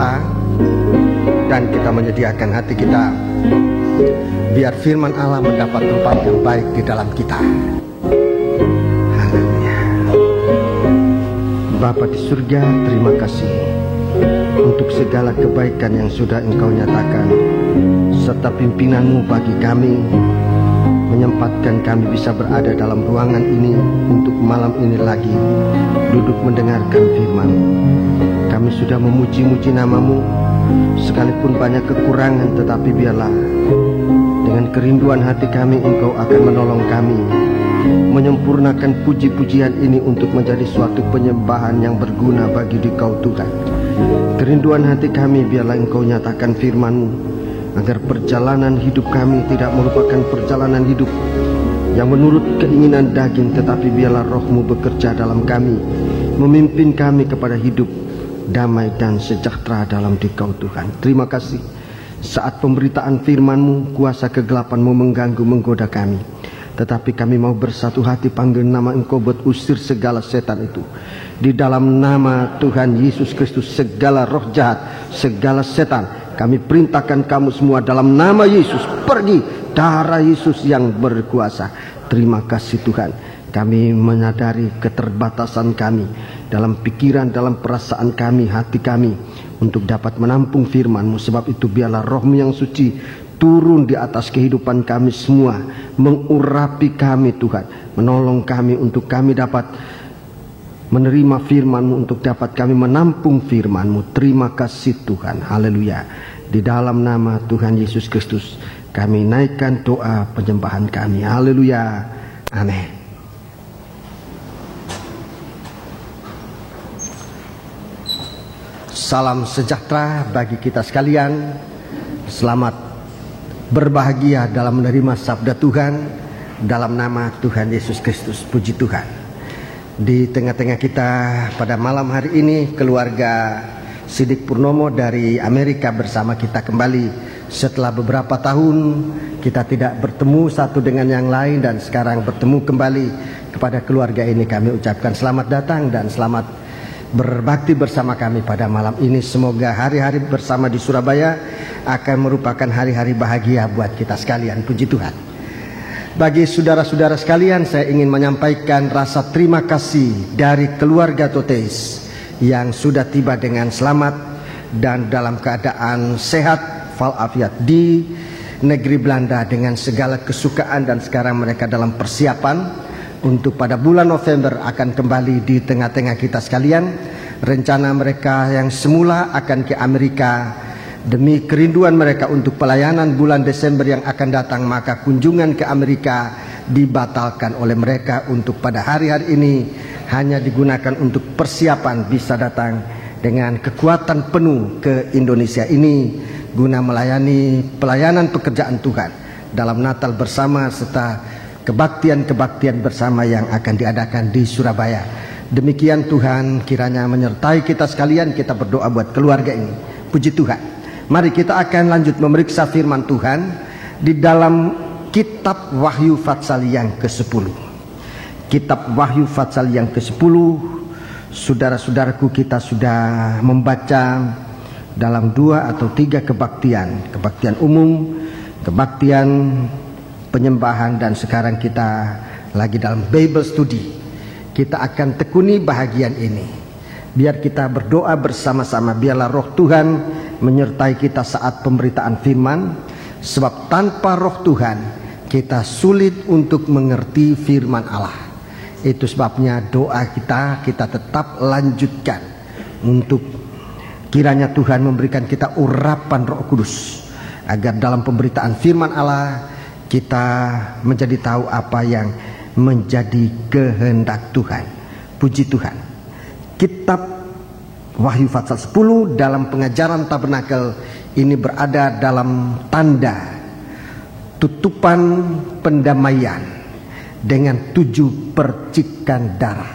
berdoa dan kita menyediakan hati kita biar firman Allah mendapat tempat yang baik di dalam kita. Haleluya. Bapa di surga, terima kasih untuk segala kebaikan yang sudah Engkau nyatakan, serta pimpinan-Mu bagi kami, menyempatkan kami bisa berada dalam ruangan ini untuk malam ini lagi duduk mendengarkan firman. Kami sudah memuji-muji nama-Mu, sekalipun banyak kekurangan, tetapi biarlah dengan kerinduan hati kami Engkau akan menolong kami menyempurnakan puji-pujian ini untuk menjadi suatu penyembahan yang berguna bagi Dikau Tuhan. Kerinduan hati kami biarlah Engkau nyatakan firman-Mu, agar perjalanan hidup kami tidak merupakan perjalanan hidup yang menurut keinginan daging, tetapi biarlah Roh-Mu bekerja dalam kami, memimpin kami kepada hidup damai dan sejahtera dalam Dikau Tuhan. Terima kasih. Saat pemberitaan firman-Mu, kuasa kegelapan-Mu mengganggu, menggoda kami, tetapi kami mau bersatu hati panggil nama Engkau buat usir segala setan itu. Di dalam nama Tuhan Yesus Kristus, segala roh jahat, segala setan, kami perintahkan kamu semua dalam nama Yesus, pergi. Darah Yesus yang berkuasa. Terima kasih Tuhan. Kami menyadari keterbatasan kami dalam pikiran, dalam perasaan kami, hati kami, untuk dapat menampung firman-Mu. Sebab itu biarlah Roh-Mu yang suci turun di atas kehidupan kami semua, mengurapi kami Tuhan, menolong kami untuk kami dapat menerima firman-Mu, untuk dapat kami menampung firman-Mu. Terima kasih Tuhan. Haleluya. Di dalam nama Tuhan Yesus Kristus kami naikkan doa penyembahan kami. Haleluya. Amin. Salam sejahtera bagi kita sekalian. Selamat berbahagia dalam menerima sabda Tuhan dalam nama Tuhan Yesus Kristus. Puji Tuhan. Di tengah-tengah kita pada malam hari ini, keluarga Sidik Purnomo dari Amerika bersama kita kembali. Setelah beberapa tahun kita tidak bertemu satu dengan yang lain, dan sekarang bertemu kembali. Kepada keluarga ini kami ucapkan selamat datang dan selamat berbakti bersama kami pada malam ini. Semoga hari-hari bersama di Surabaya akan merupakan hari-hari bahagia buat kita sekalian. Puji Tuhan. Bagi saudara-saudara sekalian, saya ingin menyampaikan rasa terima kasih dari keluarga Toteis yang sudah tiba dengan selamat dan dalam keadaan sehat walafiat di negeri Belanda dengan segala kesukaan, dan sekarang mereka dalam persiapan untuk pada bulan November akan kembali di tengah-tengah kita sekalian. Rencana mereka yang semula akan ke Amerika, demi kerinduan mereka untuk pelayanan bulan Desember yang akan datang, maka kunjungan ke Amerika dibatalkan oleh mereka untuk pada hari-hari ini, hanya digunakan untuk persiapan bisa datang dengan kekuatan penuh ke Indonesia ini guna melayani pelayanan pekerjaan Tuhan dalam Natal bersama serta kebaktian-kebaktian bersama yang akan diadakan di Surabaya. Demikian Tuhan kiranya menyertai kita sekalian. Kita berdoa buat keluarga ini. Puji Tuhan. Mari kita akan lanjut memeriksa firman Tuhan di dalam kitab Wahyu Fatsal yang ke-10. Kitab Wahyu Fatsal yang ke-10, saudara-saudaraku, kita sudah membaca dalam 2 atau 3 kebaktian. Kebaktian umum, kebaktian penyembahan, dan sekarang kita lagi dalam Bible study. Kita akan tekuni bahagian ini. Biar kita berdoa bersama-sama, biarlah Roh Tuhan menyertai kita saat pemberitaan firman. Sebab tanpa Roh Tuhan kita sulit untuk mengerti firman Allah. Itu sebabnya doa kita tetap lanjutkan untuk kiranya Tuhan memberikan kita urapan Roh Kudus, agar dalam pemberitaan firman Allah kita menjadi tahu apa yang menjadi kehendak Tuhan. Puji Tuhan. Kitab Wahyu Fatsal 10 dalam pengajaran tabernakel ini berada dalam tanda tutupan pendamaian dengan 7 percikan darah.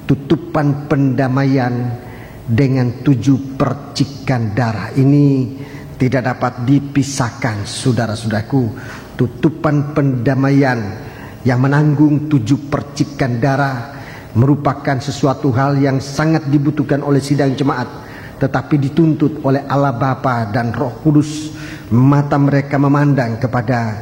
Tutupan pendamaian dengan 7 percikan darah ini tidak dapat dipisahkan, saudara-saudaraku. Tutupan pendamaian yang menanggung 7 percikan darah merupakan sesuatu hal yang sangat dibutuhkan oleh sidang jemaat tetapi dituntut oleh Allah Bapa dan Roh Kudus. Mata mereka memandang kepada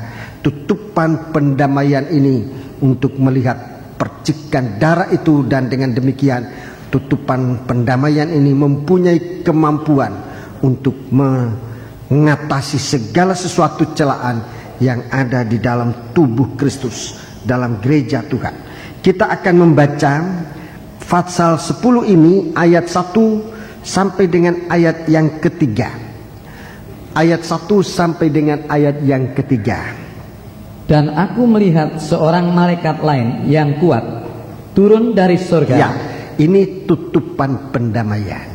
tutupan pendamaian ini untuk melihat percikan darah itu, dan dengan demikian tutupan pendamaian ini mempunyai kemampuan untuk mengatasi segala sesuatu celaan yang ada di dalam tubuh Kristus, dalam gereja Tuhan. Kita akan membaca pasal 10 ini ayat 1 sampai dengan ayat yang ketiga. Ayat 1 sampai dengan ayat yang ketiga. Dan aku melihat seorang malaikat lain yang kuat turun dari surga. Ya, ini tutupan pendamaian.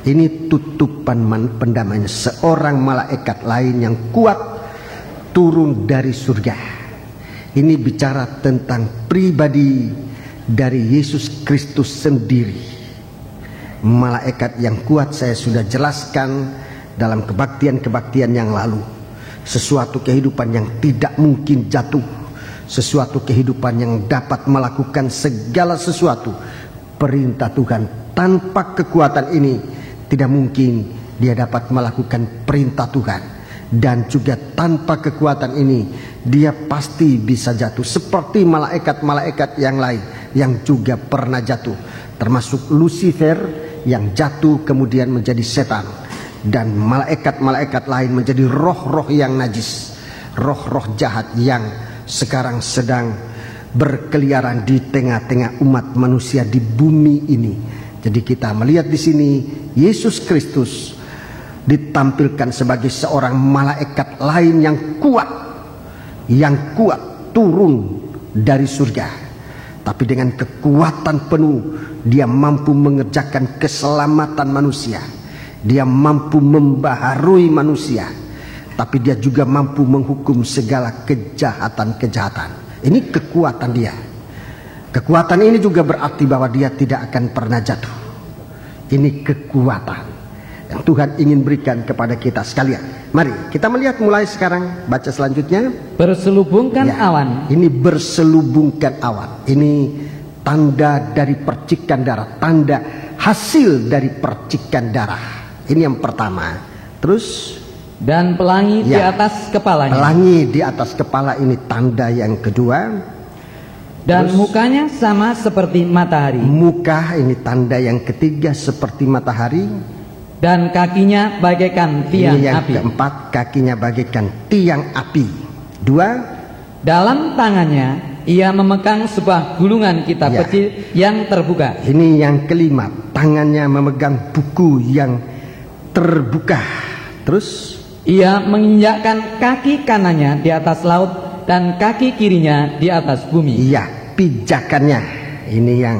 Ini tutupan pendamaian. Seorang malaikat lain yang kuat turun dari surga. Ini bicara tentang pribadi dari Yesus Kristus sendiri. Malaikat yang kuat saya sudah jelaskan dalam kebaktian-kebaktian yang lalu. Sesuatu kehidupan yang tidak mungkin jatuh, sesuatu kehidupan yang dapat melakukan segala sesuatu perintah Tuhan. Tanpa kekuatan ini tidak mungkin dia dapat melakukan perintah Tuhan. Dan juga tanpa kekuatan ini dia pasti bisa jatuh seperti malaikat-malaikat yang lain yang juga pernah jatuh, termasuk Lucifer yang jatuh kemudian menjadi setan, dan malaikat-malaikat lain menjadi roh-roh yang najis, roh-roh jahat yang sekarang sedang berkeliaran di tengah-tengah umat manusia di bumi ini. Jadi kita melihat di sini Yesus Kristus ditampilkan sebagai seorang malaikat lain yang kuat turun dari surga. Tapi dengan kekuatan penuh dia mampu mengerjakan keselamatan manusia. Dia mampu membaharui manusia, tapi dia juga mampu menghukum segala kejahatan-kejahatan. Ini kekuatan dia. Kekuatan ini juga berarti bahwa dia tidak akan pernah jatuh. Ini kekuatan yang Tuhan ingin berikan kepada kita sekalian. Mari kita melihat mulai sekarang, baca selanjutnya. Berselubungkan awan. Ini berselubungkan awan. Ini tanda dari percikan darah, tanda hasil dari percikan darah. Ini yang pertama. Terus dan pelangi di atas kepalanya. Pelangi di atas kepala, ini tanda yang kedua. Dan mukanya sama seperti matahari. Muka ini tanda yang ketiga, seperti matahari. Dan kakinya bagaikan tiang ini yang api. Keempat, kakinya bagaikan tiang api. Dua, dalam tangannya ia memegang sebuah gulungan kitab kecil yang terbuka. Ini yang kelima, tangannya memegang buku yang terbuka. Terus ia menginjakkan kaki kanannya di atas laut dan kaki kirinya di atas bumi. Iya, pijakannya. Ini yang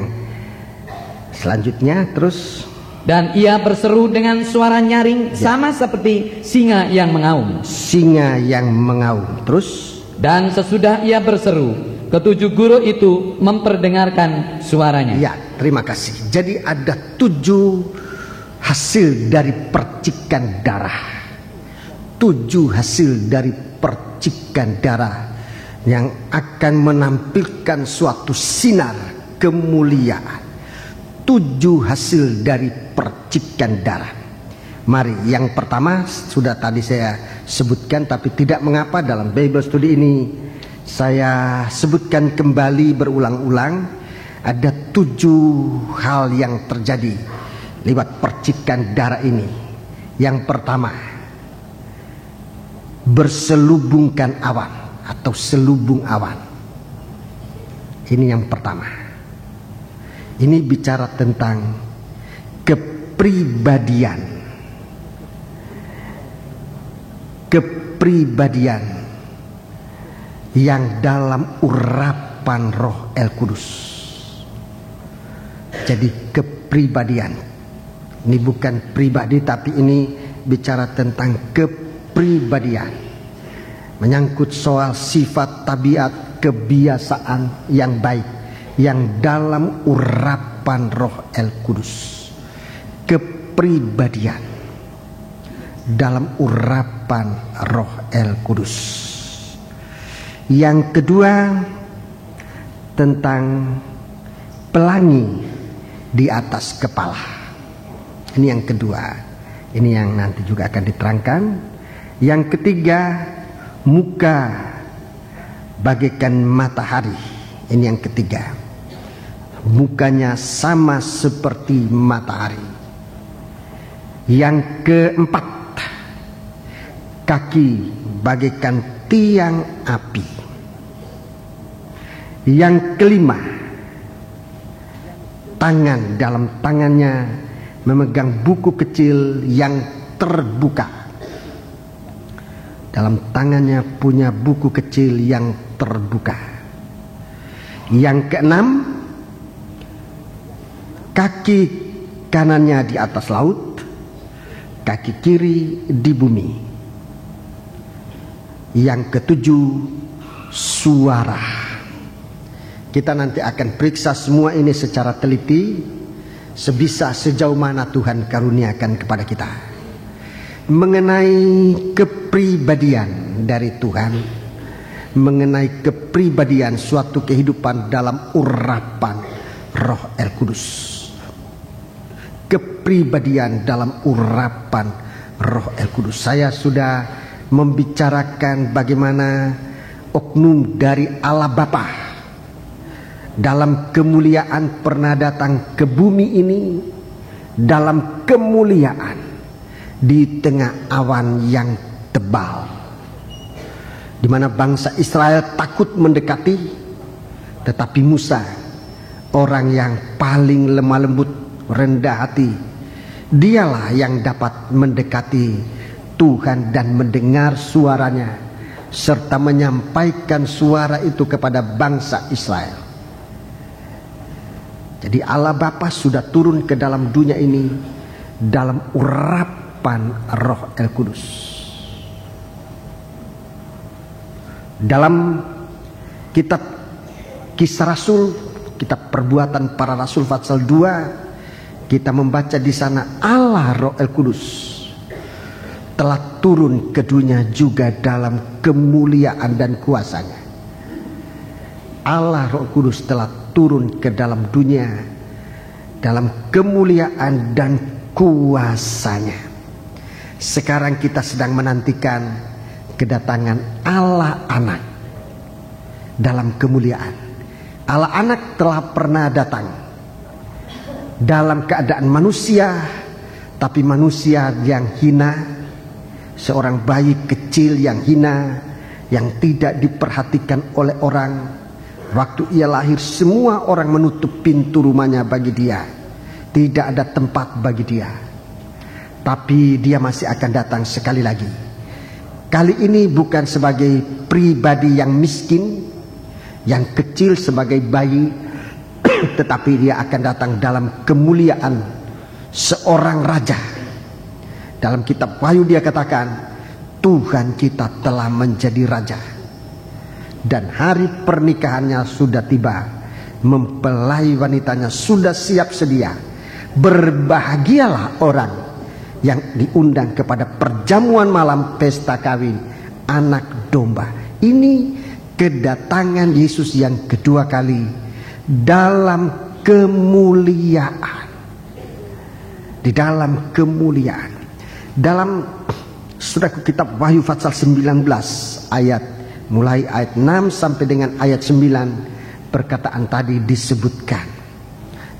selanjutnya. Terus dan ia berseru dengan suara nyaring sama seperti singa yang mengaum. Singa yang mengaum. Terus dan sesudah ia berseru, ketujuh guru itu memperdengarkan suaranya. Ya, terima kasih. Jadi ada 7 hasil dari percikan darah. 7 hasil dari percikan darah yang akan menampilkan suatu sinar kemuliaan. 7 hasil dari percikan darah. Mari, yang pertama sudah tadi saya sebutkan, tapi tidak mengapa dalam Bible Study ini saya sebutkan kembali berulang-ulang. Ada 7 hal yang terjadi lewat percikan darah ini. Yang pertama, berselubungkan awan atau selubung awan. Ini yang pertama. Ini bicara tentang kepribadian. Kepribadian yang dalam urapan Roh El Kudus. Jadi kepribadian. Ini bukan pribadi, tapi ini bicara tentang kepribadian. Menyangkut soal sifat, tabiat, kebiasaan yang baik yang dalam urapan Roh El Kudus. Kepribadian dalam urapan Roh El Kudus. Yang kedua, tentang pelangi di atas kepala. Ini yang kedua. Ini yang nanti juga akan diterangkan. Yang ketiga, muka bagaikan matahari. Ini yang ketiga. Mukanya sama seperti matahari. Yang keempat, kaki bagaikan tiang api. Yang kelima, tangan dalam tangannya memegang buku kecil yang terbuka. Dalam tangannya punya buku kecil yang terbuka. Yang keenam, kaki kanannya di atas laut, kaki kiri di bumi. Yang ketujuh, suara. Kita nanti akan periksa semua ini secara teliti, sebisa sejauh mana Tuhan karuniakan kepada kita. Mengenai kepribadian dari Tuhan, mengenai kepribadian suatu kehidupan dalam urapan Roh El Kudus. Kepribadian dalam urapan Roh El Kudus. Saya sudah membicarakan bagaimana oknum dari Allah Bapa dalam kemuliaan pernah datang ke bumi ini, dalam kemuliaan di tengah awan yang tebal, di mana bangsa Israel takut mendekati, tetapi Musa, orang yang paling lemah lembut, rendah hati, dialah yang dapat mendekati Tuhan dan mendengar suaranya, serta menyampaikan suara itu kepada bangsa Israel. Jadi Allah Bapa sudah turun ke dalam dunia ini dalam urapan Roh El Kudus. Dalam kitab Kisah Rasul, kitab Perbuatan Para Rasul pasal 2, kita membaca di sana Allah Roh El Kudus telah turun ke dunia juga dalam kemuliaan dan kuasanya. Allah Roh Kudus telah turun ke dalam dunia dalam kemuliaan dan kuasanya. Sekarang kita sedang menantikan kedatangan Allah Anak dalam kemuliaan. Allah Anak telah pernah datang dalam keadaan manusia, tapi manusia yang hina, seorang bayi kecil yang hina, yang tidak diperhatikan oleh orang. Waktu ia lahir, semua orang menutup pintu rumahnya bagi dia. Tidak ada tempat bagi dia. Tapi dia masih akan datang sekali lagi. Kali ini bukan sebagai pribadi yang miskin, yang kecil sebagai bayi, tetapi dia akan datang dalam kemuliaan seorang raja. Dalam kitab Wahyu dia katakan, Tuhan kita telah menjadi raja. Dan hari pernikahannya sudah tiba, mempelai wanitanya sudah siap sedia. Berbahagialah orang yang diundang kepada perjamuan malam pesta kawin Anak Domba. Ini kedatangan Yesus yang kedua kali dalam kemuliaan. Di dalam kemuliaan. Dalam Saudaraku, kitab Wahyu pasal 19 ayat mulai ayat 6 sampai dengan ayat 9, perkataan tadi disebutkan.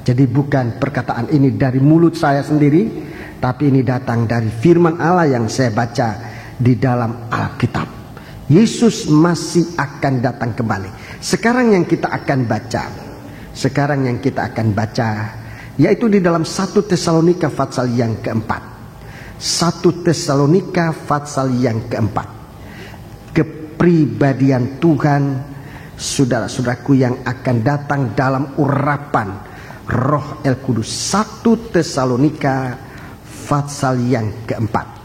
Jadi bukan perkataan ini dari mulut saya sendiri, tapi ini datang dari firman Allah yang saya baca di dalam Alkitab. Yesus masih akan datang kembali. Sekarang yang kita akan baca, yaitu di dalam 1 Tesalonika pasal yang keempat. 1 Tesalonika pasal yang keempat. Kepribadian Tuhan, saudara-saudaraku, yang akan datang dalam urapan Roh El Kudus. 1 Tesalonika pasal yang keempat.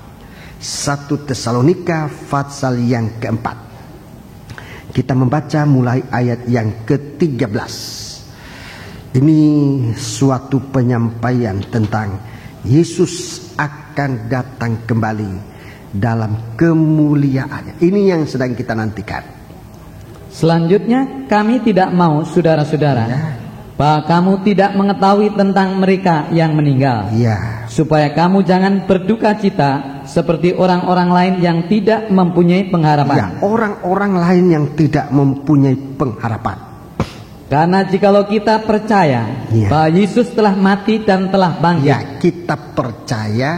1 Tesalonika pasal yang keempat. Kita membaca mulai ayat yang ke-13. Ini suatu penyampaian tentang Yesus akan datang kembali dalam kemuliaannya. Ini yang sedang kita nantikan. Selanjutnya, kami tidak mau, saudara-saudara, bahwa kamu tidak mengetahui tentang mereka yang meninggal, supaya kamu jangan berduka cita seperti orang-orang lain yang tidak mempunyai pengharapan. Ya, orang-orang lain yang tidak mempunyai pengharapan. Karena jikalau kita percaya Ya. bahwa Yesus telah mati dan telah bangkit, Ya, kita percaya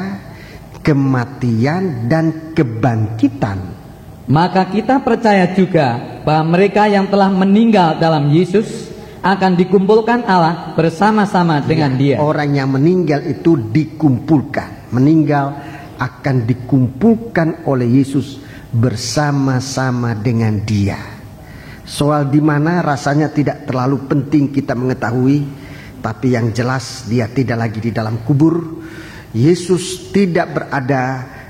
kematian dan kebangkitan. maka kita percaya juga bahwa mereka yang telah meninggal dalam Yesus akan dikumpulkan Allah bersama-sama dengan Dia. Orang yang meninggal itu dikumpulkan. Meninggal akan dikumpulkan oleh Yesus bersama-sama dengan Dia. Soal di mana rasanya tidak terlalu penting kita mengetahui, tapi yang jelas Dia tidak lagi di dalam kubur. Yesus tidak berada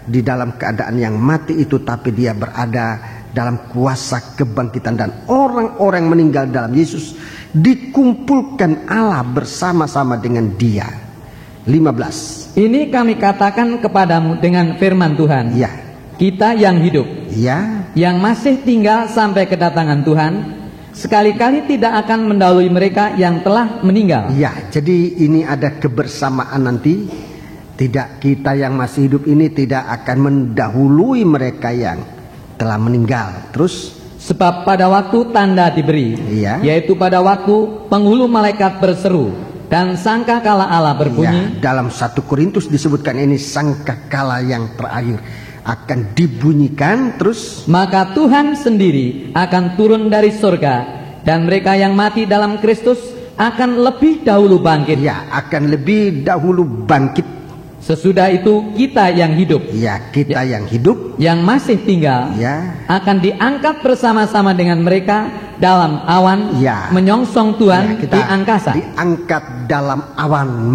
di dalam keadaan yang mati itu, tapi Dia berada dalam kuasa kebangkitan, dan orang-orang meninggal dalam Yesus dikumpulkan Allah bersama-sama dengan Dia. 15. Ini kami katakan kepadamu dengan firman Tuhan. Ya, Kita yang hidup, ya, yang masih tinggal sampai kedatangan Tuhan, sekali-kali tidak akan mendahului mereka yang telah meninggal. ya. Jadi ini ada kebersamaan nanti. Tidak, kita yang masih hidup ini tidak akan mendahului mereka yang telah meninggal. Terus, Sebab pada waktu tanda diberi, Iya. yaitu pada waktu penghulu malaikat berseru dan sangkakala Allah berbunyi, ya, dalam 1 Korintus disebutkan ini sangkakala yang terakhir akan dibunyikan. Terus, maka Tuhan sendiri akan turun dari surga, dan mereka yang mati dalam Kristus akan lebih dahulu bangkit. ya, akan lebih dahulu bangkit. Sesudah itu kita yang hidup, Ya, kita yang hidup, yang masih tinggal, ya, akan diangkat bersama-sama dengan mereka dalam awan, Ya. menyongsong Tuhan ya, di angkasa. diangkat dalam awan,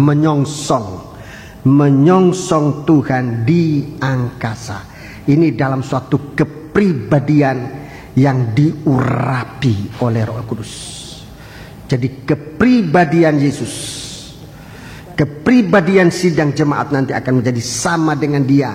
menyongsong Tuhan di angkasa. Ini dalam suatu kepribadian yang diurapi oleh Roh Kudus. Jadi kepribadian Yesus, kepribadian sidang jemaat nanti akan menjadi sama dengan Dia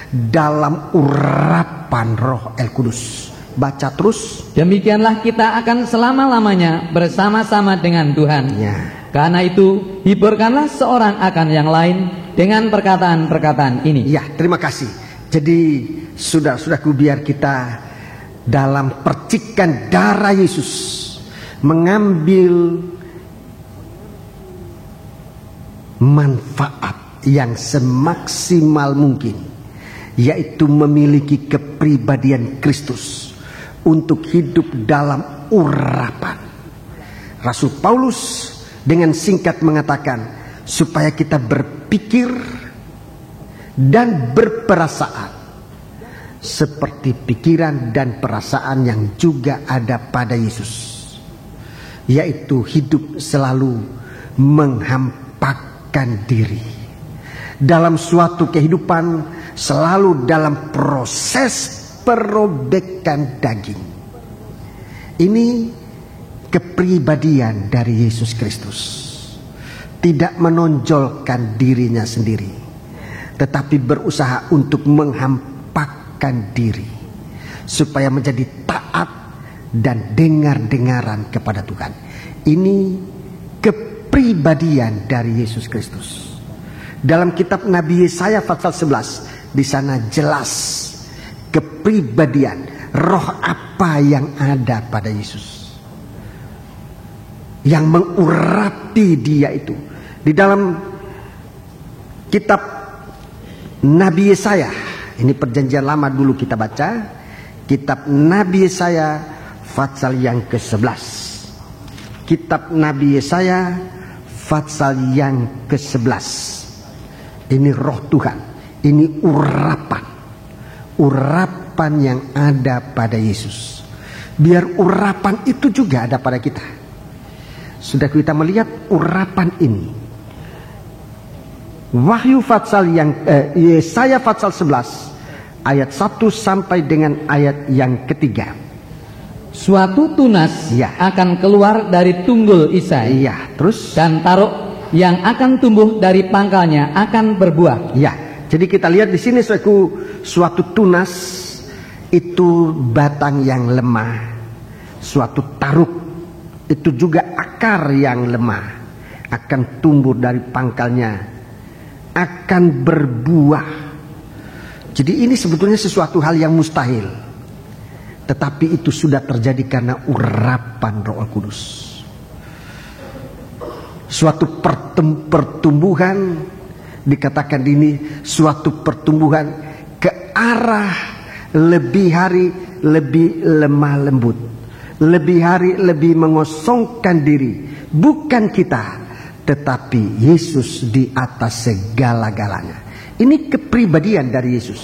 dalam urapan Roh El Kudus. Baca terus. Demikianlah kita akan selama-lamanya bersama-sama dengan Tuhan. Ya. Karena itu, hiburkanlah seorang akan yang lain dengan perkataan-perkataan ini. Ya, terima kasih. Jadi saudara-saudaraku, biar kita dalam percikan darah Yesus mengambil manfaat yang semaksimal mungkin, yaitu memiliki kepribadian Kristus untuk hidup dalam urapan. Rasul Paulus dengan singkat mengatakan supaya kita berpikir dan berperasaan seperti pikiran dan perasaan yang juga ada pada Yesus, yaitu hidup selalu menghampakan diri dalam suatu kehidupan, selalu dalam proses perobekan daging. Ini kepribadian dari Yesus Kristus. Tidak menonjolkan dirinya sendiri, tetapi berusaha untuk menghampakan diri supaya menjadi taat dan dengar-dengaran kepada Tuhan. Ini kepribadian dari Yesus Kristus. Dalam kitab Nabi Yesaya pasal 11, di sana jelas kepribadian, roh apa yang ada pada Yesus, yang mengurapi Dia itu. Di dalam kitab Nabi Yesaya, ini perjanjian lama dulu kita baca, kitab Nabi Yesaya pasal yang ke-11. Kitab Nabi Yesaya pasal yang ke-11. Ini roh Tuhan, ini urapan yang ada pada Yesus. Biar urapan itu juga ada pada kita. Sudah kita melihat urapan ini. Wahyu pasal yang Yesaya pasal 11 ayat 1 sampai dengan ayat yang ketiga. Suatu tunas Ya. akan keluar dari tunggul Isai, Iya, terus dan taruk yang akan tumbuh dari pangkalnya akan berbuah. ya. Jadi kita lihat di sini suatu tunas itu batang yang lemah, suatu taruk itu juga akar yang lemah akan tumbuh dari pangkalnya akan berbuah. Jadi ini sebetulnya sesuatu hal yang mustahil, tetapi itu sudah terjadi karena urapan Roh Kudus. Suatu pertumbuhan, dikatakan ini suatu pertumbuhan ke arah lebih hari lebih lemah lembut, lebih hari lebih mengosongkan diri. Bukan kita, tetapi Yesus di atas segala-galanya. Ini kepribadian dari Yesus.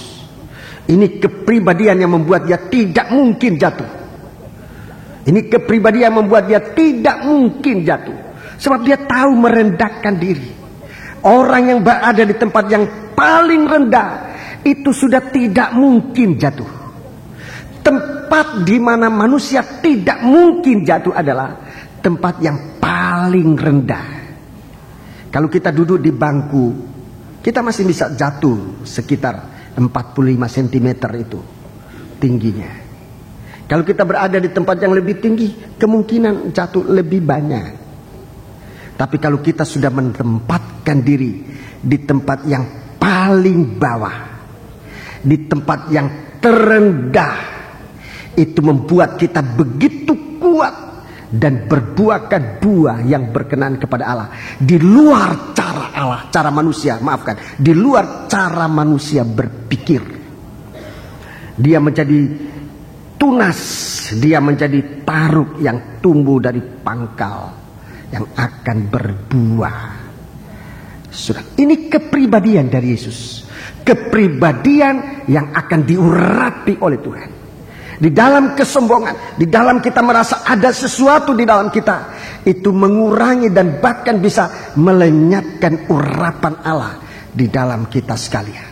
Ini kepribadian yang membuat dia tidak mungkin jatuh. Ini kepribadian yang membuat dia tidak mungkin jatuh. Sebab dia tahu merendahkan diri. Orang yang berada di tempat yang paling rendah itu sudah tidak mungkin jatuh. Tempat di mana manusia tidak mungkin jatuh adalah tempat yang paling rendah. Kalau kita duduk di bangku, kita masih bisa jatuh sekitar 45 cm itu tingginya. Kalau kita berada di tempat yang lebih tinggi, kemungkinan jatuh lebih banyak. Tapi kalau kita sudah menempatkan diri di tempat yang paling bawah, di tempat yang terendah, itu membuat kita begitu kuat dan berbuahkan buah yang berkenan kepada Allah. Di luar cara Allah, cara manusia, maafkan, di luar cara manusia berpikir. Dia menjadi tunas, dia menjadi taruk yang tumbuh dari pangkal, yang akan berbuah. Sudah, ini kepribadian dari Yesus. Kepribadian yang akan diurapi oleh Tuhan. Di dalam kesombongan, di dalam kita merasa ada sesuatu di dalam kita, itu mengurangi dan bahkan bisa melenyapkan urapan Allah di dalam kita sekalian.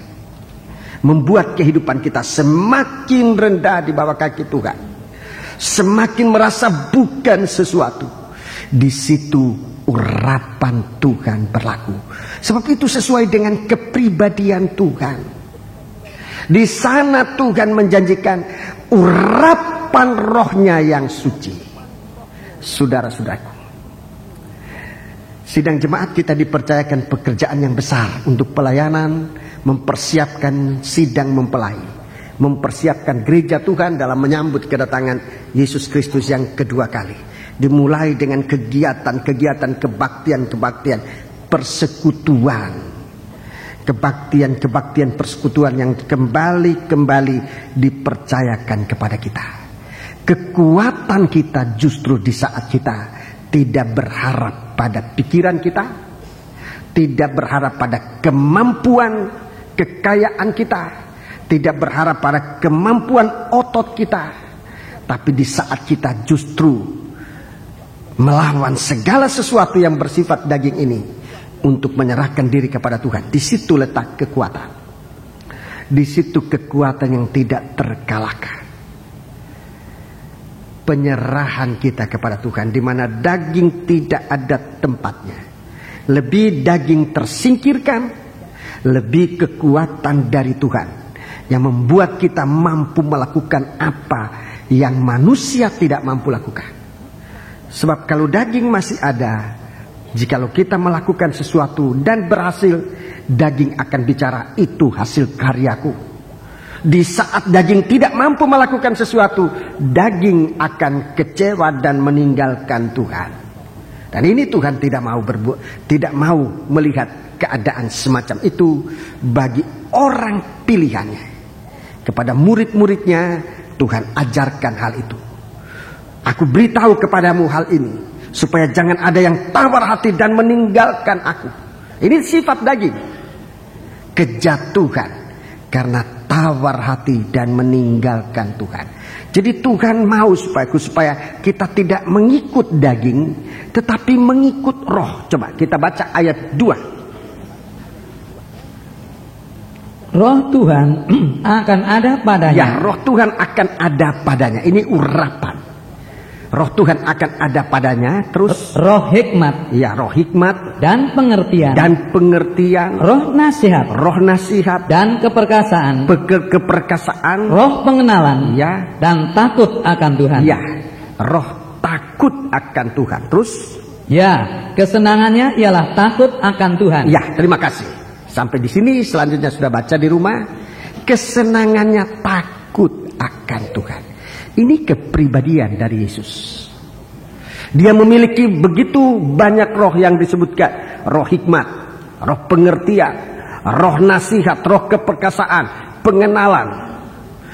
Membuat kehidupan kita semakin rendah di bawah kaki Tuhan. Semakin merasa bukan sesuatu. Di situ urapan Tuhan berlaku. Sebab itu sesuai dengan kepribadian Tuhan. Di sana Tuhan menjanjikan urapan rohnya yang suci. Saudara-saudaraku, sidang jemaat kita dipercayakan pekerjaan yang besar untuk pelayanan, mempersiapkan sidang mempelai, mempersiapkan gereja Tuhan dalam menyambut kedatangan Yesus Kristus yang kedua kali. Dimulai dengan kegiatan-kegiatan kebaktian persekutuan. Kebaktian persekutuan yang kembali dipercayakan kepada kita. Kekuatan kita justru di saat kita tidak berharap pada pikiran kita, tidak berharap pada kemampuan kekayaan kita, tidak berharap pada kemampuan otot kita, tapi di saat kita justru melawan segala sesuatu yang bersifat daging ini untuk menyerahkan diri kepada Tuhan. Di situ letak kekuatan. Di situ kekuatan yang tidak terkalahkan. Penyerahan kita kepada Tuhan, di mana daging tidak ada tempatnya. Lebih daging tersingkirkan, lebih kekuatan dari Tuhan yang membuat kita mampu melakukan apa yang manusia tidak mampu lakukan. Sebab kalau daging masih ada, jikalau kita melakukan sesuatu dan berhasil, daging akan bicara, itu hasil karyaku. Di saat daging tidak mampu melakukan sesuatu, daging akan kecewa dan meninggalkan Tuhan. Dan ini Tuhan tidak mau melihat keadaan semacam itu bagi orang pilihannya. Kepada murid-muridnya Tuhan ajarkan hal itu. Aku beritahu kepadamu hal ini, supaya jangan ada yang tawar hati dan meninggalkan aku. Ini sifat daging. Kejatuhan karena tawar hati dan meninggalkan Tuhan. Jadi Tuhan mau supaya kita tidak mengikut daging, tetapi mengikut roh. Coba kita baca ayat 2. Roh Tuhan akan ada padanya. Ya, roh Tuhan akan ada padanya. Ini urapan. Roh Tuhan akan ada padanya. Terus roh hikmat. Ya, roh hikmat dan pengertian. Roh nasihat. Dan keperkasaan. Keperkasaan. Roh pengenalan. Ya. Dan takut akan Tuhan. Ya, roh takut akan Tuhan. Terus? Ya, kesenangannya ialah takut akan Tuhan. Ya, terima kasih. Sampai di sini selanjutnya sudah baca di rumah. Kesenangannya takut akan Tuhan. Ini kepribadian dari Yesus. Dia memiliki begitu banyak roh yang disebutkan. Roh hikmat, roh pengertian, roh nasihat, roh keperkasaan, pengenalan.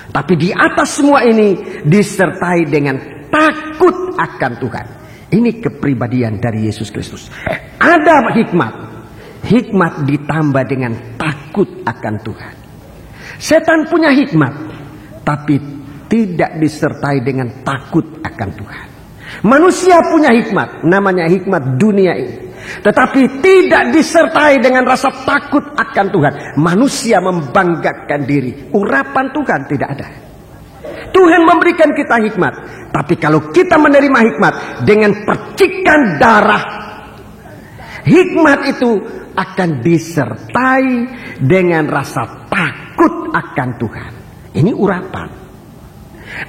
Tapi di atas semua ini disertai dengan takut akan Tuhan. Ini kepribadian dari Yesus Kristus. Ada hikmat. Hikmat ditambah dengan takut akan Tuhan. Setan punya hikmat, tapi tidak disertai dengan takut akan Tuhan. Manusia punya hikmat, namanya hikmat dunia ini, tetapi tidak disertai dengan rasa takut akan Tuhan. Manusia membanggakan diri, urapan Tuhan tidak ada. Tuhan memberikan kita hikmat, tapi kalau kita menerima hikmat dengan percikan darah, hikmat itu akan disertai dengan rasa takut akan Tuhan. Ini urapan.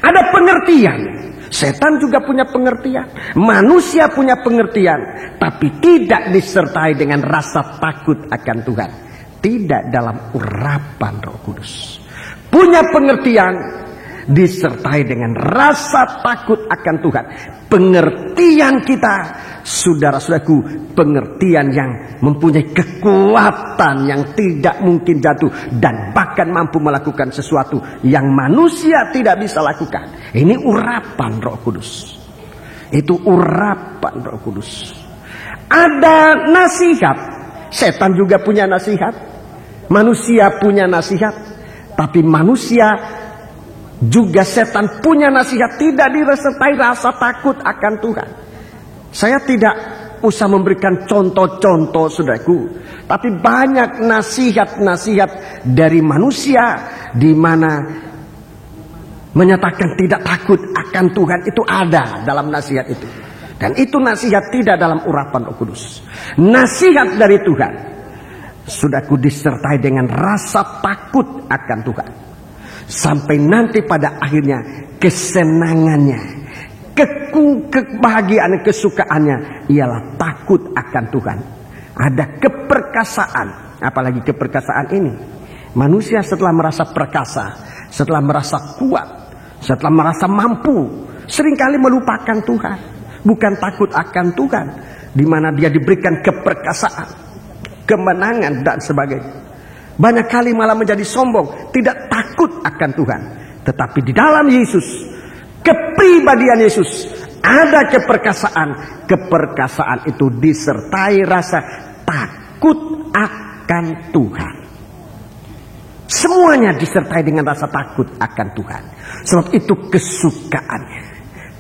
Ada pengertian. Setan juga punya pengertian. Manusia punya pengertian. Tapi tidak disertai dengan rasa takut akan Tuhan. Tidak dalam urapan Roh Kudus. Punya pengertian disertai dengan rasa takut akan Tuhan. Pengertian kita, saudara-saudaraku, pengertian yang mempunyai kekuatan yang tidak mungkin jatuh dan bahkan mampu melakukan sesuatu yang manusia tidak bisa lakukan. Ini urapan Roh Kudus. Itu urapan Roh Kudus. Ada nasihat. Setan juga punya nasihat. Manusia punya nasihat. Tapi manusia juga setan punya nasihat, tidak disertai rasa takut akan Tuhan. Saya tidak usah memberikan contoh-contoh, saudaraku, tapi banyak nasihat-nasihat dari manusia di mana menyatakan tidak takut akan Tuhan itu ada dalam nasihat itu. Dan itu nasihat tidak dalam urapan Roh Kudus. Nasihat dari Tuhan, saudaraku, disertai dengan rasa takut akan Tuhan. Sampai nanti pada akhirnya kesenangannya, kebahagiaan, kesukaannya ialah takut akan Tuhan. Ada keperkasaan, apalagi keperkasaan ini. Manusia setelah merasa perkasa, setelah merasa kuat, setelah merasa mampu, seringkali melupakan Tuhan. Bukan takut akan Tuhan, di mana dia diberikan keperkasaan, kemenangan dan sebagainya. Banyak kali malah menjadi sombong, tidak takut akan Tuhan. Tetapi di dalam Yesus, kepribadian Yesus, ada keperkasaan. Keperkasaan itu disertai rasa takut akan Tuhan. Semuanya disertai dengan rasa takut akan Tuhan. Sebab itu kesukaannya.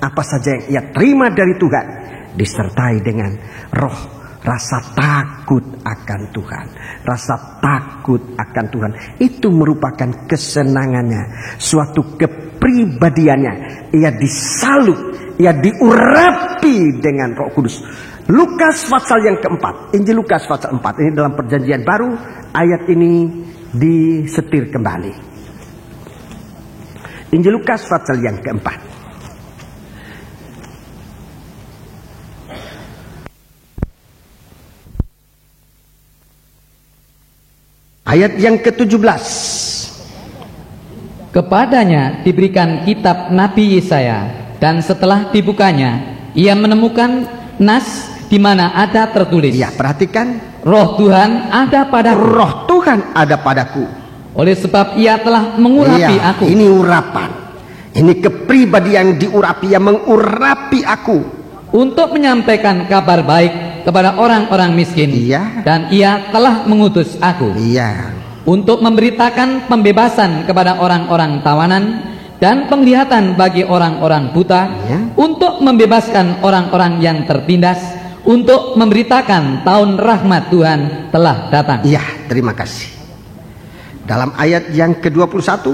Apa saja yang ia terima dari Tuhan disertai dengan roh. Rasa takut akan Tuhan. Rasa takut akan Tuhan. Itu merupakan kesenangannya. Suatu kepribadiannya. Ia disalut. Ia diurapi dengan Roh Kudus. Lukas pasal yang keempat. Injil Lukas pasal 4. Ini dalam perjanjian baru. Ayat ini disetir kembali. Injil Lukas pasal yang keempat. Ayat yang ke-17. Kepadanya diberikan kitab Nabi Yesaya, dan setelah dibukanya, ia menemukan nas di mana ada tertulis. Ya, perhatikan. Roh Tuhan ada padaku. Roh Tuhan ada padaku. Oleh sebab ia telah mengurapi aku. Ini urapan. Ini kepribadian yang diurapi, yang mengurapi aku. Untuk menyampaikan kabar baik kepada orang-orang miskin. Iya. Dan ia telah mengutus aku. Iya. Untuk memberitakan pembebasan kepada orang-orang tawanan dan penglihatan bagi orang-orang buta. Iya. Untuk membebaskan orang-orang yang tertindas. Untuk memberitakan tahun rahmat Tuhan telah datang. Iya, terima kasih. Dalam ayat yang ke-21.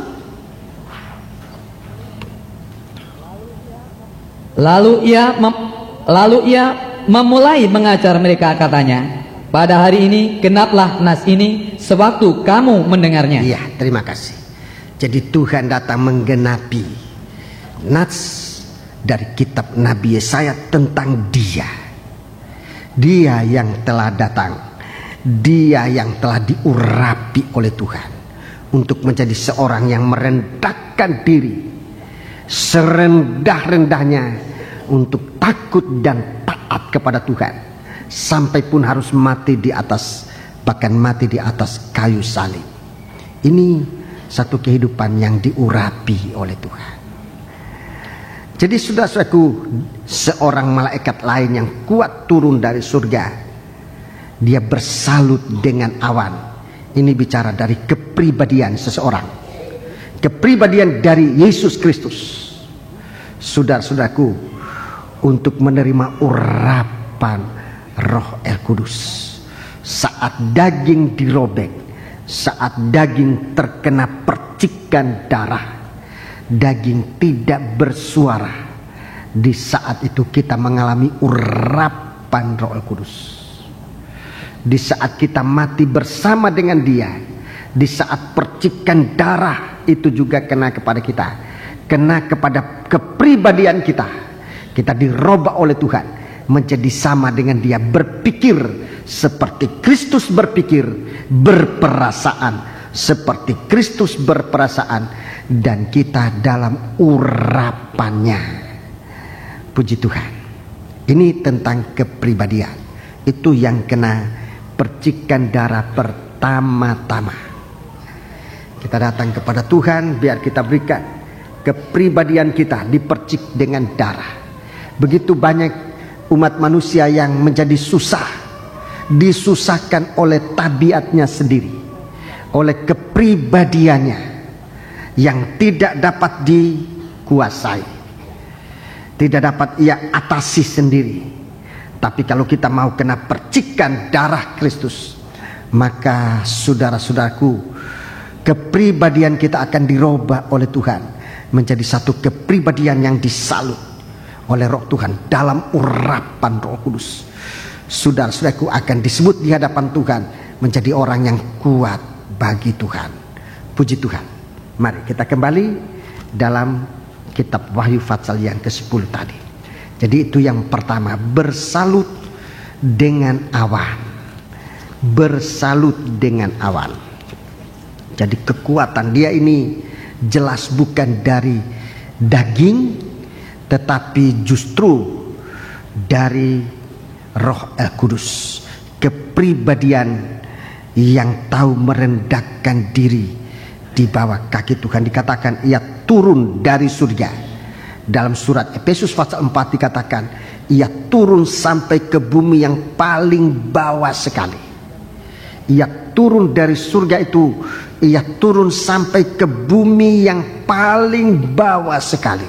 Lalu ia memulai mengajar mereka, katanya, pada hari ini genaplah nas ini sewaktu kamu mendengarnya. Iya, terima kasih. Jadi Tuhan datang menggenapi nas dari kitab Nabi Yesaya tentang Dia. Dia yang telah datang. Dia yang telah diurapi oleh Tuhan untuk menjadi seorang yang merendahkan diri serendah-rendahnya untuk takut dan taat kepada Tuhan, sampai pun harus mati di atas, bahkan mati di atas kayu salib. Ini satu kehidupan yang diurapi oleh Tuhan. Jadi saudara-saudaraku, seorang malaikat lain yang kuat turun dari surga. Dia bersalut dengan awan. Ini bicara dari kepribadian seseorang, kepribadian dari Yesus Kristus. Saudara-saudaraku, untuk menerima urapan Roh El Kudus, saat daging dirobek, saat daging terkena percikan darah, daging tidak bersuara. Di saat itu kita mengalami urapan Roh El Kudus. Di saat kita mati bersama dengan Dia, di saat percikan darah itu juga kena kepada kita, kena kepada kepribadian kita. Kita dirubah oleh Tuhan menjadi sama dengan Dia, berpikir seperti Kristus berpikir, berperasaan seperti Kristus berperasaan, dan kita dalam urapannya. Puji Tuhan. Ini tentang kepribadian. Itu yang kena percikan darah pertama-tama. Kita datang kepada Tuhan, biar kita berikan kepribadian kita dipercik dengan darah. Begitu banyak umat manusia yang menjadi susah, disusahkan oleh tabiatnya sendiri, oleh kepribadiannya yang tidak dapat dikuasai, tidak dapat ia atasi sendiri. Tapi kalau kita mau kena percikan darah Kristus, maka saudara-saudaraku, kepribadian kita akan dirubah oleh Tuhan menjadi satu kepribadian yang disalut oleh Roh Tuhan dalam urapan Roh Kudus. Saudara-saudaraku akan disebut di hadapan Tuhan menjadi orang yang kuat bagi Tuhan. Puji Tuhan. Mari kita kembali dalam kitab Wahyu pasal yang ke-10 tadi. Jadi itu yang pertama, bersalut dengan awan. Bersalut dengan awan. Jadi kekuatan dia ini jelas bukan dari daging, tetapi justru dari Roh El Kudus. Kepribadian yang tahu merendahkan diri di bawah kaki Tuhan. Dikatakan ia turun dari surga. Dalam surat Efesus pasal 4 dikatakan ia turun sampai ke bumi yang paling bawah sekali. Ia turun dari surga itu, ia turun sampai ke bumi yang paling bawah sekali.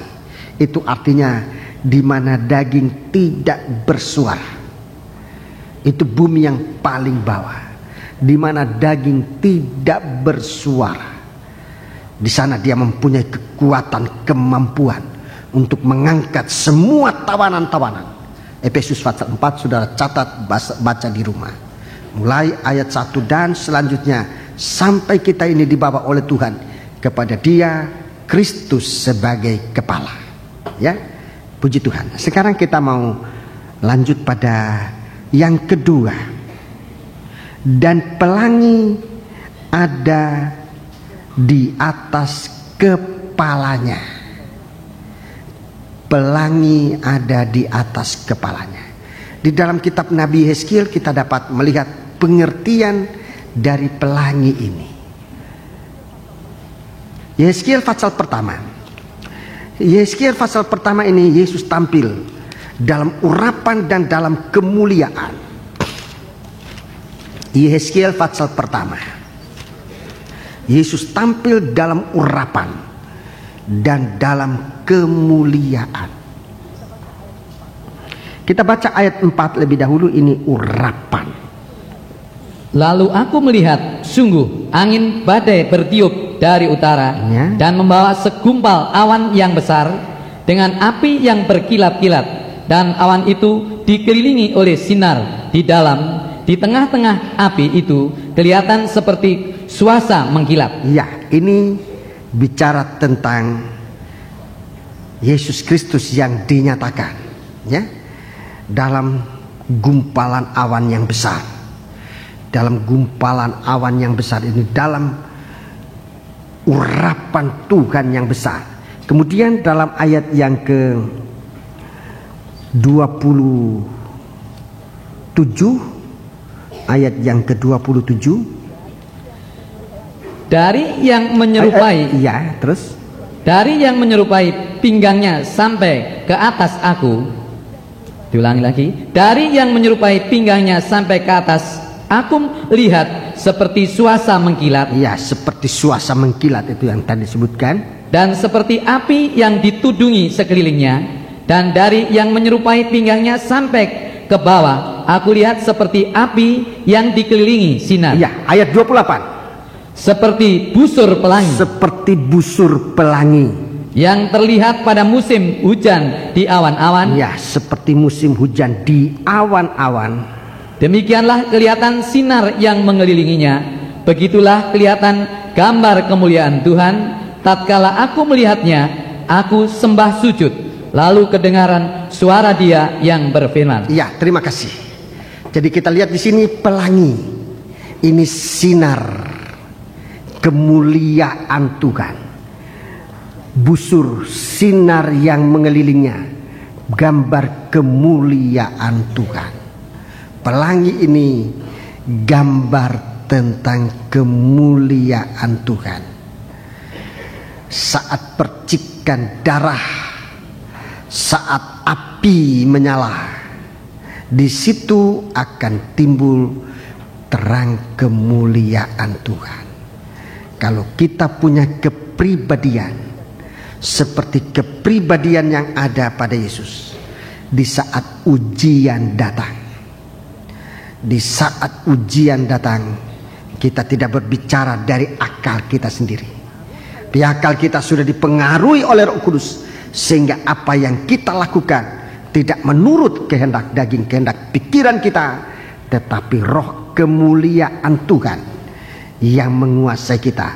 Itu artinya di mana daging tidak bersuara. Itu bumi yang paling bawah, di mana daging tidak bersuara. Di sana dia mempunyai kekuatan, kemampuan untuk mengangkat semua tawanan-tawanan. Efesus pasal 4 saudara catat, baca di rumah. Mulai ayat 1 dan selanjutnya sampai kita ini dibawa oleh Tuhan kepada Dia Kristus sebagai kepala. Ya, puji Tuhan. Sekarang kita mau lanjut pada yang kedua. Dan pelangi ada di atas kepalanya. Pelangi ada di atas kepalanya. Di dalam kitab Nabi Yeskiel kita dapat melihat pengertian dari pelangi ini. Yeskiel pasal pertama. Yeskiel pasal pertama ini Yesus tampil dalam urapan dan dalam kemuliaan. Yeskiel pasal pertama. Yesus tampil dalam urapan dan dalam kemuliaan. Kita baca ayat 4 lebih dahulu, ini urapan. Lalu aku melihat sungguh angin badai bertiup dari utara Ya. dan membawa segumpal awan yang besar dengan api yang berkilat-kilat, dan awan itu dikelilingi oleh sinar di dalam. Di tengah-tengah api itu kelihatan seperti suasa mengkilat. Ya, ini bicara tentang Yesus Kristus yang dinyatakan, ya, dalam gumpalan awan yang besar. dalam gumpalan awan yang besar ini, dalam urapan Tuhan yang besar. Kemudian dalam ayat yang ke 27, ayat yang ke-27, dari yang menyerupai terus dari yang menyerupai pinggangnya sampai ke atas aku. Diulangi lagi. Dari yang menyerupai pinggangnya sampai ke atas aku lihat seperti suasa mengkilat. Ya, seperti suasa mengkilat, itu yang tadi disebutkan. Dan seperti api yang ditudungi sekelilingnya. Dan dari yang menyerupai pinggangnya sampai ke bawah aku lihat seperti api yang dikelilingi sinar. Ya, ayat 28. Seperti busur pelangi. Seperti busur pelangi yang terlihat pada musim hujan di awan-awan. Ya, seperti musim hujan di awan-awan. Demikianlah kelihatan sinar yang mengelilinginya. Begitulah kelihatan gambar kemuliaan Tuhan. Tatkala aku melihatnya, aku sembah sujud. Lalu kedengaran suara Dia yang berfirman. Ya, terima kasih. Jadi kita lihat di sini pelangi. Ini sinar kemuliaan Tuhan. Busur sinar yang mengelilingnya, gambar kemuliaan Tuhan. Pelangi ini gambar tentang kemuliaan Tuhan. Saat percikan darah, saat api menyala, di situ akan timbul terang kemuliaan Tuhan. Kalau kita punya kepribadian seperti kepribadian yang ada pada Yesus, di saat ujian datang, kita tidak berbicara dari akal kita sendiri. Di akal kita sudah dipengaruhi oleh Roh Kudus, sehingga apa yang kita lakukan tidak menurut kehendak daging, kehendak pikiran kita, tetapi roh kemuliaan Tuhan yang menguasai kita.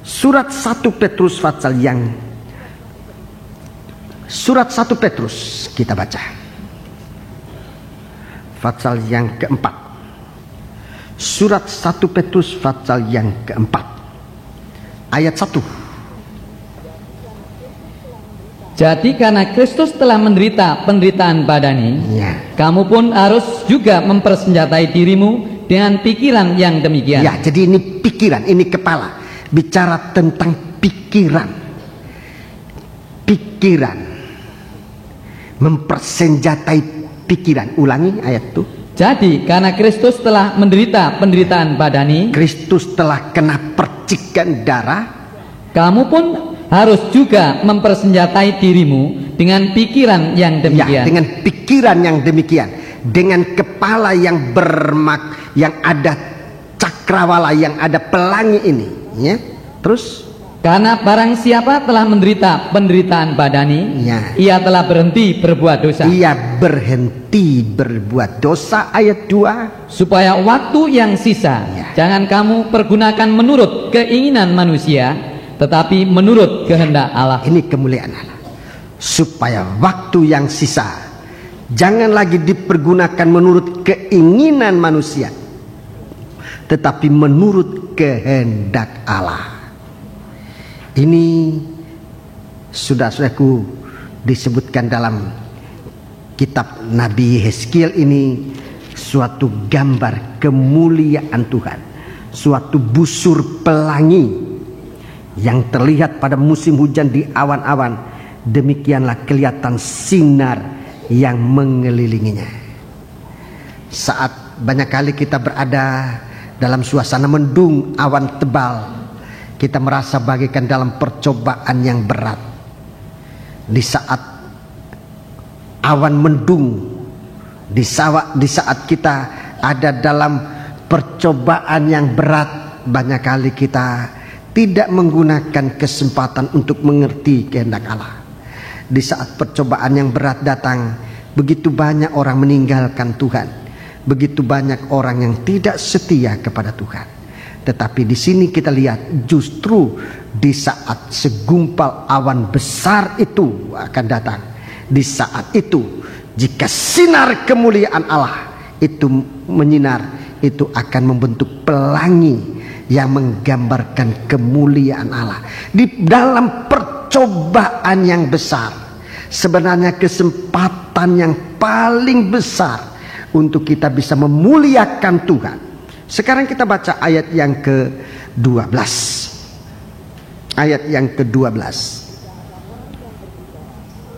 Surat 1 Petrus kita baca. Pasal yang keempat. Surat 1 Petrus pasal yang keempat. Ayat 1. Jadi karena Kristus telah menderita penderitaan badani, kamu pun harus juga mempersenjatai dirimu dengan pikiran yang demikian. Ya, jadi ini pikiran, ini kepala. Bicara tentang pikiran. Pikiran. Mempersenjatai pikiran. Ulangi ayat itu. Jadi karena Kristus telah menderita penderitaan badani, Kristus telah kena percikan darah, kamu pun harus juga mempersenjatai dirimu dengan pikiran yang demikian. Ya, dengan pikiran yang demikian, dengan kepala yang yang ada cakrawala, yang ada pelangi ini, ya. Terus karena barang siapa telah menderita penderitaan badani, ia telah berhenti berbuat dosa. Ia berhenti berbuat dosa, ayat 2. Supaya waktu yang sisa jangan kamu pergunakan menurut keinginan manusia, tetapi menurut kehendak Allah. Ini kemuliaan Allah. Supaya waktu yang sisa jangan lagi dipergunakan menurut keinginan manusia, tetapi menurut kehendak Allah. Ini saudara-saudaraku disebutkan dalam kitab Nabi Yeskiel. Ini suatu gambar kemuliaan Tuhan, suatu busur pelangi yang terlihat pada musim hujan di awan-awan. Demikianlah kelihatan sinar yang mengelilinginya. Saat banyak kali kita berada dalam suasana mendung, awan tebal, kita merasa bagaikan dalam percobaan yang berat. Di saat awan mendung, di saat kita ada dalam percobaan yang berat, banyak kali kita tidak menggunakan kesempatan untuk mengerti kehendak Allah. Di saat percobaan yang berat datang, begitu banyak orang meninggalkan Tuhan, begitu banyak orang yang tidak setia kepada Tuhan. Tetapi di sini kita lihat justru di saat segumpal awan besar itu akan datang, di saat itu jika sinar kemuliaan Allah itu menyinar, itu akan membentuk pelangi yang menggambarkan kemuliaan Allah. Di dalam percobaan yang besar, sebenarnya kesempatan yang paling besar untuk kita bisa memuliakan Tuhan. Sekarang kita baca ayat yang ke-12. Ayat yang ke-12.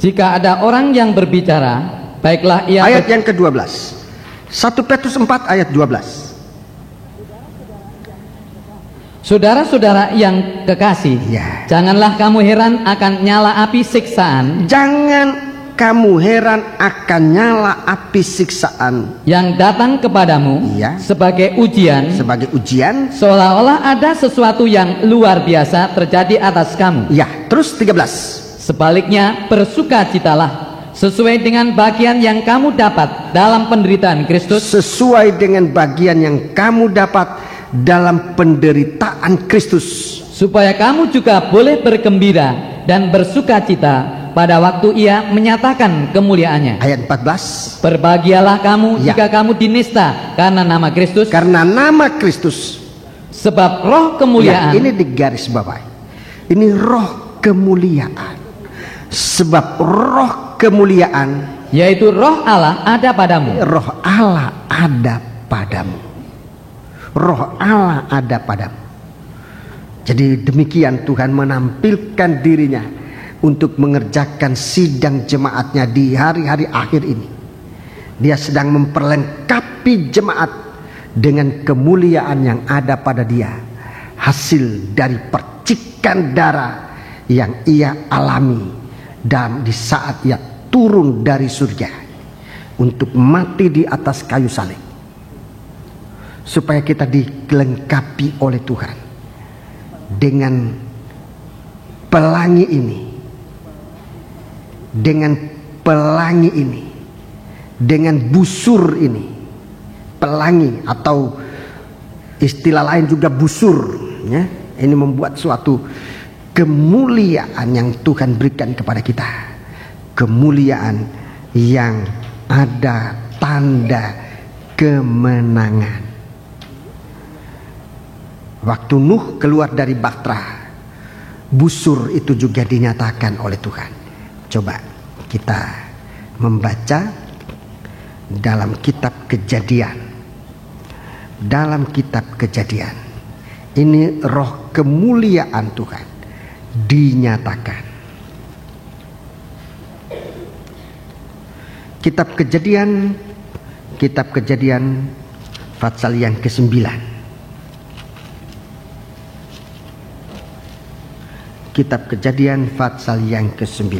Jika ada orang yang berbicara, baiklah ia... Ayat yang ke-12. 1 Petrus 4 ayat 12. Saudara-saudara yang kekasih, Ya. janganlah kamu heran akan nyala api siksaan Jangan kamu heran akan nyala api siksaan yang datang kepadamu Iya. sebagai ujian, sebagai ujian. seolah-olah ada sesuatu yang luar biasa terjadi atas kamu. Ya, terus 13. Sebaliknya, bersukacitalah sesuai dengan bagian yang kamu dapat dalam penderitaan Kristus, Sesuai dengan bagian yang kamu dapat dalam penderitaan Kristus, supaya kamu juga boleh bergembira dan bersukacita pada waktu ia menyatakan kemuliaannya. Ayat 14. Berbahagialah kamu Ya. jika kamu dinista karena nama Kristus, Karena nama Kristus. sebab roh Ya, kemuliaan ini di garis bawah. Ini roh kemuliaan. Sebab roh kemuliaan, yaitu roh Allah ada padamu. roh Allah ada padamu. Roh Allah ada padamu. Jadi demikian Tuhan menampilkan dirinya untuk mengerjakan sidang jemaatnya di hari-hari akhir ini. Dia sedang memperlengkapi jemaat dengan kemuliaan yang ada pada dia, hasil dari percikan darah yang ia alami dan di saat ia turun dari surga untuk mati di atas kayu salib, supaya kita dilengkapi oleh Tuhan dengan pelangi ini, dengan pelangi ini, dengan busur ini. Pelangi atau istilah lain juga busur, ya. Ini membuat suatu kemuliaan yang Tuhan berikan kepada kita, kemuliaan yang ada tanda kemenangan. Waktu Nuh keluar dari Bahtera, busur itu juga dinyatakan oleh Tuhan. Coba kita membaca dalam kitab Kejadian. Dalam kitab Kejadian, ini roh kemuliaan Tuhan dinyatakan. Kitab Kejadian pasal yang ke-9. Kitab Kejadian pasal yang ke-9.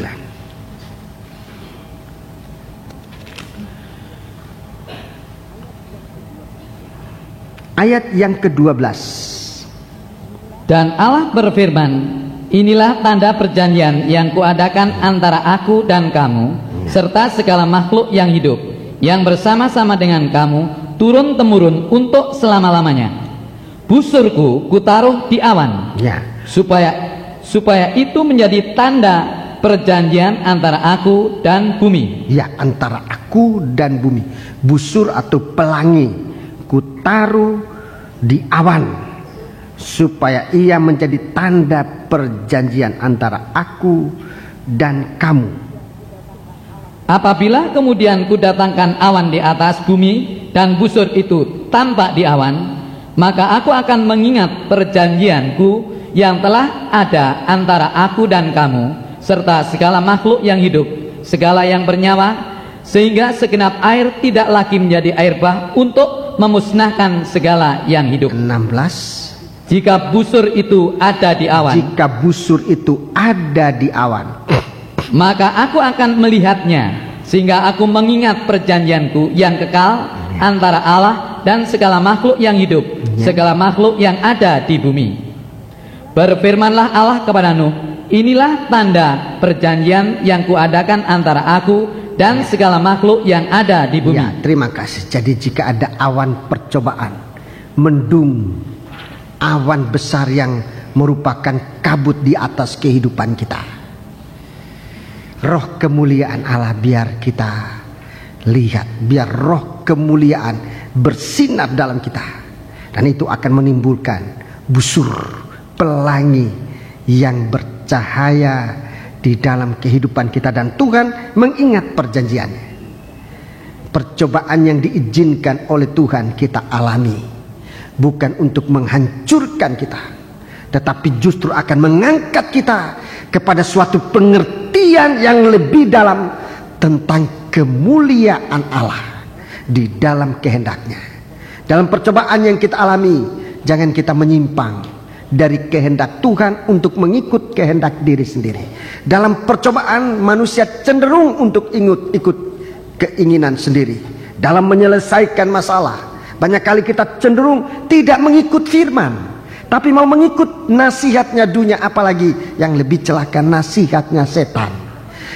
Ayat yang ke-12. Dan Allah berfirman, inilah tanda perjanjian yang kuadakan antara aku dan kamu, serta segala makhluk yang hidup, yang bersama-sama dengan kamu, turun-temurun untuk selama-lamanya. Busurku kutaruh di awan, Ya. supaya itu menjadi tanda perjanjian antara aku dan bumi. Ya, antara aku dan bumi. Busur atau pelangi kutaruh di awan, supaya ia menjadi tanda perjanjian antara aku dan kamu. Apabila kemudian kudatangkan awan di atas bumi dan busur itu tampak di awan, maka aku akan mengingat perjanjianku yang telah ada antara aku dan kamu, serta segala makhluk yang hidup, segala yang bernyawa, sehingga segenap air tidak lagi menjadi air bah untuk memusnahkan segala yang hidup. 16. Jika busur itu ada di awan, Jika busur itu ada di awan, maka aku akan melihatnya, sehingga aku mengingat perjanjianku yang kekal antara Allah dan segala makhluk yang hidup, segala makhluk yang ada di bumi. Berfirmanlah Allah kepada Nuh, inilah tanda perjanjian yang kuadakan antara aku dan segala makhluk yang ada di bumi. ya, terima kasih. Jadi jika ada awan percobaan, mendung, awan besar yang merupakan kabut di atas kehidupan kita, roh kemuliaan Allah biar kita lihat, biar roh roh kemuliaan bersinar dalam kita. Dan itu akan menimbulkan busur pelangi yang bercahaya di dalam kehidupan kita. Dan Tuhan mengingat perjanjiannya. Percobaan yang diizinkan oleh Tuhan kita alami, bukan untuk menghancurkan kita, tetapi justru akan mengangkat kita kepada suatu pengertian yang lebih dalam tentang kemuliaan Allah di dalam kehendaknya. Dalam percobaan yang kita alami, jangan kita menyimpang dari kehendak Tuhan untuk mengikut kehendak diri sendiri. Dalam percobaan manusia cenderung untuk ikut keinginan sendiri. Dalam menyelesaikan masalah, banyak kali kita cenderung tidak mengikut firman, tapi mau mengikut nasihatnya dunia, apalagi yang lebih celaka nasihatnya setan.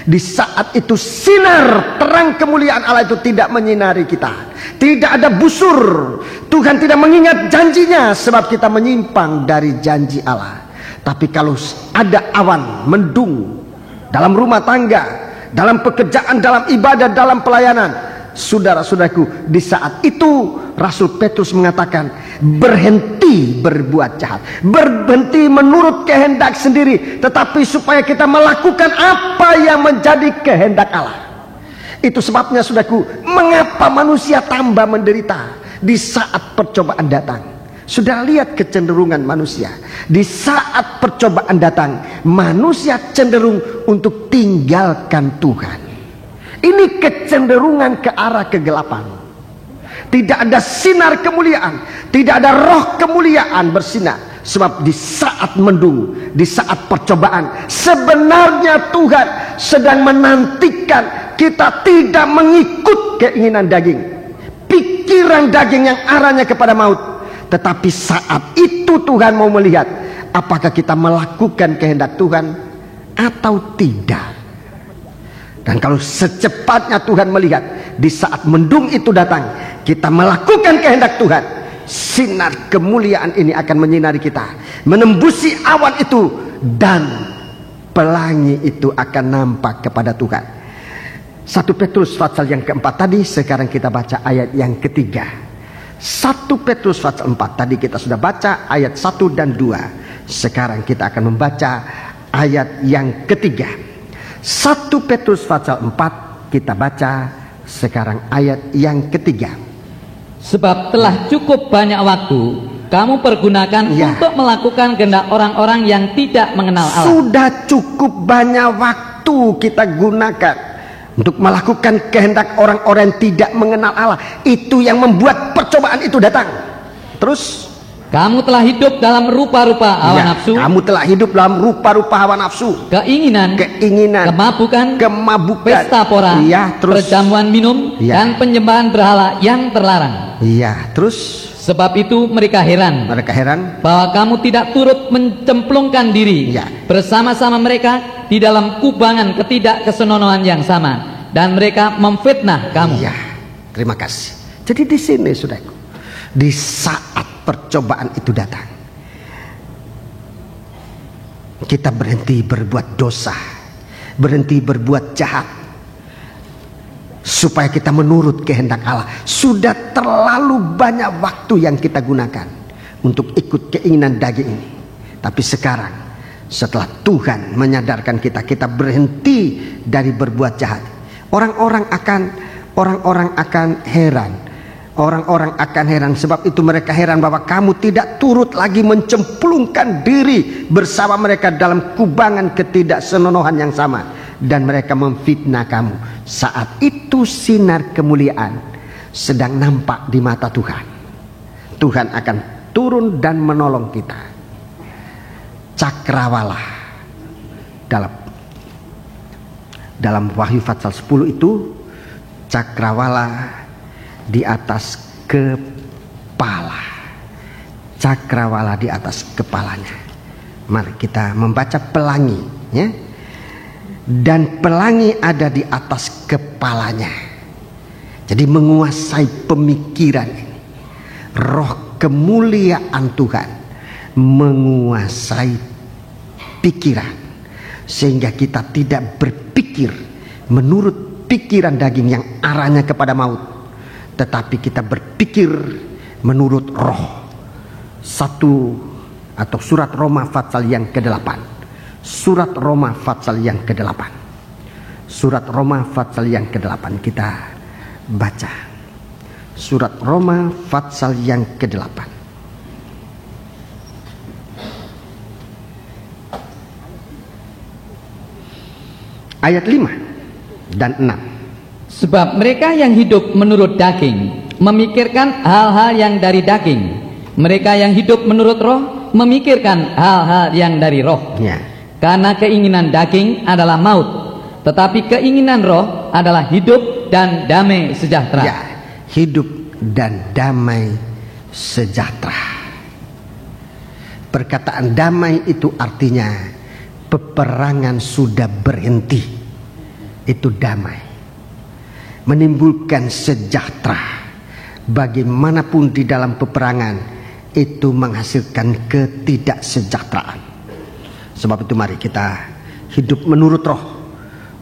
Di saat itu sinar terang kemuliaan Allah itu tidak menyinari kita. Tidak ada busur. Tuhan tidak mengingat janjinya sebab kita menyimpang dari janji Allah. Tapi kalau ada awan mendung dalam rumah tangga, dalam pekerjaan, dalam ibadah, dalam pelayanan, saudara-saudaraku, di saat itu Rasul Petrus mengatakan, berhenti berbuat jahat, berhenti menurut kehendak sendiri, tetapi supaya kita melakukan apa yang menjadi kehendak Allah. Itu sebabnya, saudaraku, mengapa manusia tambah menderita di saat percobaan datang. Sudah lihat kecenderungan manusia. Di saat percobaan datang, manusia cenderung untuk tinggalkan Tuhan. Ini kecenderungan ke arah kegelapan. Tidak ada sinar kemuliaan, tidak ada roh kemuliaan bersinar. Sebab di saat mendung, di saat percobaan, sebenarnya Tuhan sedang menantikan kita tidak mengikut keinginan daging, pikiran daging yang arahnya kepada maut. Tetapi saat itu Tuhan mau melihat apakah kita melakukan kehendak Tuhan atau tidak. Dan kalau secepatnya Tuhan melihat di saat mendung itu datang, kita melakukan kehendak Tuhan, sinar kemuliaan ini akan menyinari kita, menembusi awan itu, dan pelangi itu akan nampak kepada Tuhan. 1 Petrus pasal yang keempat tadi, sekarang kita baca ayat yang ketiga. 1 Petrus pasal 4 tadi kita sudah baca ayat 1 dan 2. Sekarang kita akan membaca ayat yang ketiga. 1 Petrus pasal 4 kita baca sekarang ayat yang ketiga. Sebab telah cukup banyak waktu kamu pergunakan untuk melakukan kehendak orang-orang yang tidak mengenal Allah. Sudah cukup banyak waktu kita gunakan untuk melakukan kehendak orang-orang yang tidak mengenal Allah. Itu yang membuat percobaan itu datang. Terus, kamu telah hidup dalam rupa-rupa hawa nafsu. Kamu telah hidup dalam rupa-rupa hawa nafsu. Keinginan, kemabukan, pesta pora, perjamuan minum, dan penyembahan berhala yang terlarang. Terus, sebab itu mereka heran bahwa kamu tidak turut mencemplungkan diri bersama-sama mereka di dalam kubangan ketidakkesenonohan yang sama, dan mereka memfitnah kamu. Terima kasih. Jadi di sini, saudaraku, di saat percobaan itu datang, kita berhenti berbuat dosa, berhenti berbuat jahat, supaya kita menurut kehendak Allah. Sudah terlalu banyak waktu yang kita gunakan untuk ikut keinginan daging ini. Tapi sekarang, setelah Tuhan menyadarkan kita, kita berhenti dari berbuat jahat. Orang-orang akan heran. Orang-orang akan heran. Sebab itu mereka heran bahwa kamu tidak turut lagi mencemplungkan diri bersama mereka dalam kubangan ketidaksenonohan yang sama. Dan mereka memfitnah kamu. Saat itu sinar kemuliaan sedang nampak di mata Tuhan. Tuhan akan turun dan menolong kita. Cakrawala dalam Wahyu pasal 10 itu, cakrawala di atas kepala. Cakrawala di atas kepalanya. Mari kita membaca pelangi, ya. Dan pelangi ada di atas kepalanya. Jadi menguasai pemikiran ini. Roh kemuliaan Tuhan menguasai pikiran, sehingga kita tidak berpikir menurut pikiran daging yang arahnya kepada maut, tetapi kita berpikir menurut roh. Surat Roma pasal yang ke-8. Surat Roma pasal yang ke-8. Surat Roma pasal yang ke-8 kita baca. Surat Roma pasal yang ke-8. Ayat 5 dan 6. Sebab mereka yang hidup menurut daging memikirkan hal-hal yang dari daging. Mereka yang hidup menurut roh memikirkan hal-hal yang dari roh. Ya. Karena keinginan daging adalah maut, tetapi keinginan roh adalah hidup dan damai sejahtera. Ya, hidup dan damai sejahtera. Perkataan damai itu artinya peperangan sudah berhenti. Itu damai. Menimbulkan sejahtera. Bagaimanapun di dalam peperangan itu menghasilkan ketidaksejahteraan. Sebab itu mari kita hidup menurut roh.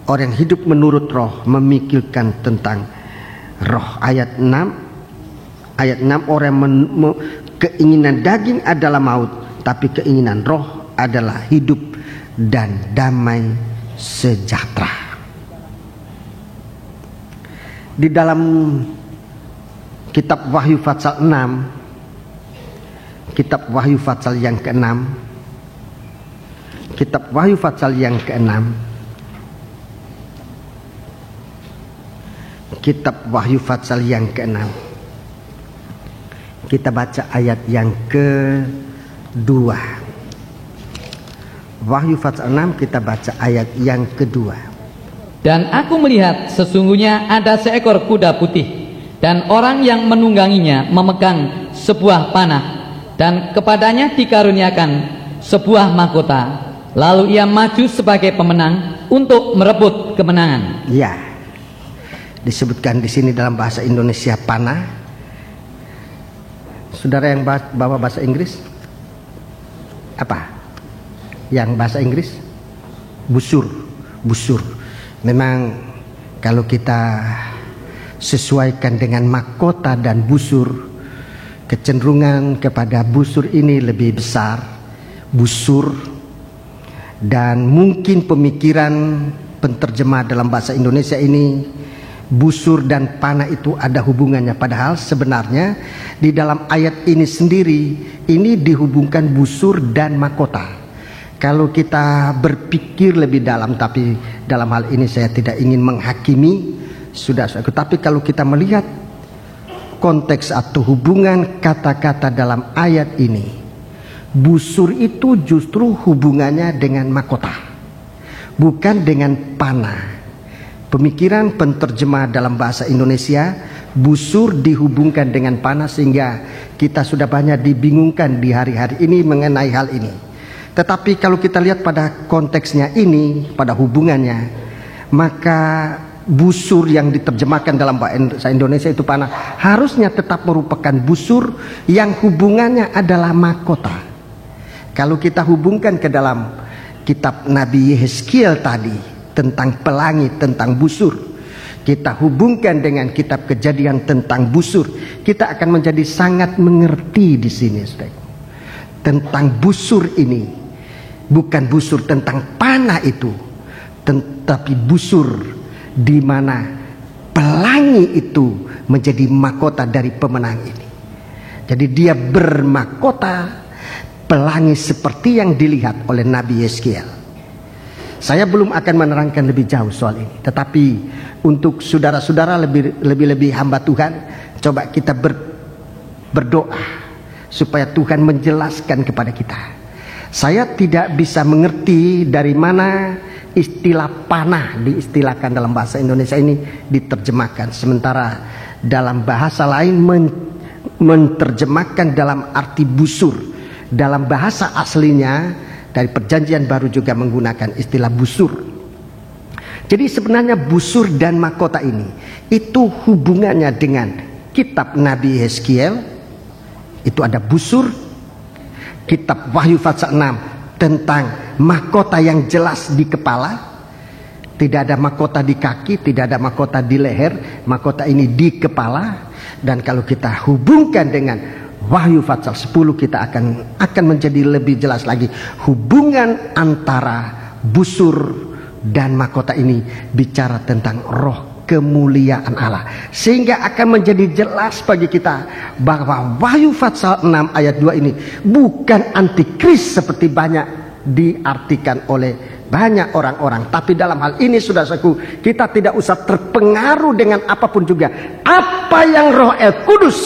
Orang yang hidup menurut roh memikirkan tentang roh. Ayat 6 orang keinginan daging adalah maut, tapi keinginan roh adalah hidup dan damai sejahtera. Di dalam kitab Wahyu pasal 6, kitab Wahyu pasal yang ke-6, kitab Wahyu pasal yang ke-6, kitab Wahyu pasal yang ke-6, kita baca ayat yang ke-2. Wahyu pasal 6 kita baca ayat yang ke-2. Dan aku melihat sesungguhnya ada seekor kuda putih, dan orang yang menungganginya memegang sebuah panah, dan kepadanya dikaruniakan sebuah mahkota. Lalu ia maju sebagai pemenang untuk merebut kemenangan. Ya, disebutkan di sini dalam bahasa Indonesia panah. Saudara yang bawa bahasa Inggris, apa? Yang bahasa Inggris busur. Memang kalau kita sesuaikan dengan mahkota dan busur, kecenderungan kepada busur ini lebih besar, busur. Dan mungkin pemikiran penterjemah dalam bahasa Indonesia ini, busur dan panah itu ada hubungannya. Padahal sebenarnya di dalam ayat ini sendiri ini dihubungkan busur dan mahkota. Kalau kita berpikir lebih dalam, tapi dalam hal ini saya tidak ingin menghakimi, tapi kalau kita melihat konteks atau hubungan kata-kata dalam ayat ini, busur itu justru hubungannya dengan mahkota, bukan dengan panah. Pemikiran penterjemah dalam bahasa Indonesia, busur dihubungkan dengan panah, sehingga kita sudah banyak dibingungkan di hari-hari ini mengenai hal ini. Tetapi kalau kita lihat pada konteksnya ini, pada hubungannya, maka busur yang diterjemahkan dalam bahasa Indonesia itu panah, harusnya tetap merupakan busur yang hubungannya adalah mahkota. Kalau kita hubungkan ke dalam kitab Nabi Yeskiel tadi tentang pelangi, tentang busur, kita hubungkan dengan kitab Kejadian tentang busur, kita akan menjadi sangat mengerti di sini, tentang busur ini. Bukan busur tentang panah itu, tetapi busur di mana pelangi itu menjadi mahkota dari pemenang ini. Jadi dia bermahkota pelangi seperti yang dilihat oleh Nabi Yeskiel. Saya belum akan menerangkan lebih jauh soal ini, tetapi untuk saudara-saudara lebih hamba Tuhan, coba kita berdoa supaya Tuhan menjelaskan kepada kita. Saya tidak bisa mengerti dari mana istilah panah diistilahkan dalam bahasa Indonesia ini diterjemahkan, sementara dalam bahasa lain menerjemahkan dalam arti busur. Dalam bahasa aslinya dari Perjanjian Baru juga menggunakan istilah busur. Jadi sebenarnya busur dan mahkota ini itu hubungannya dengan kitab Nabi Yeskiel, itu ada busur. Kitab Wahyu pasal 6 tentang mahkota yang jelas di kepala, tidak ada mahkota di kaki, tidak ada mahkota di leher, mahkota ini di kepala. Dan kalau kita hubungkan dengan Wahyu pasal 10, kita akan menjadi lebih jelas lagi hubungan antara busur dan mahkota ini bicara tentang roh kemuliaan Allah, sehingga akan menjadi jelas bagi kita bahwa Wahyu pasal 6 ayat 2 ini bukan antikris seperti banyak diartikan oleh banyak orang-orang. Tapi dalam hal ini, saudaraku, kita tidak usah terpengaruh dengan apapun juga. Apa yang Roh Kudus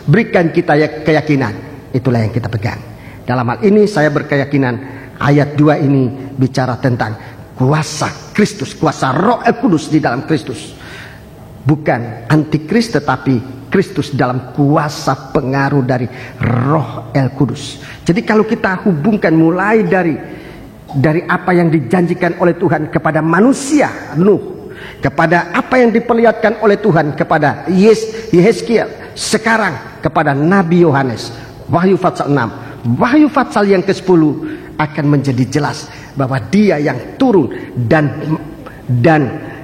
berikan kita keyakinan, itulah yang kita pegang. Dalam hal ini saya berkeyakinan ayat 2 ini bicara tentang kuasa Kristus, kuasa Roh Kudus di dalam Kristus. Bukan antikris, tetapi Kristus dalam kuasa pengaruh dari Roh Kudus. Jadi kalau kita hubungkan mulai dari apa yang dijanjikan oleh Tuhan kepada manusia Nuh, kepada apa yang diperlihatkan oleh Tuhan kepada Yehezkiel, sekarang kepada Nabi Yohanes, Wahyu pasal 6, Wahyu pasal yang ke-10 akan menjadi jelas bahwa Dia yang turun dan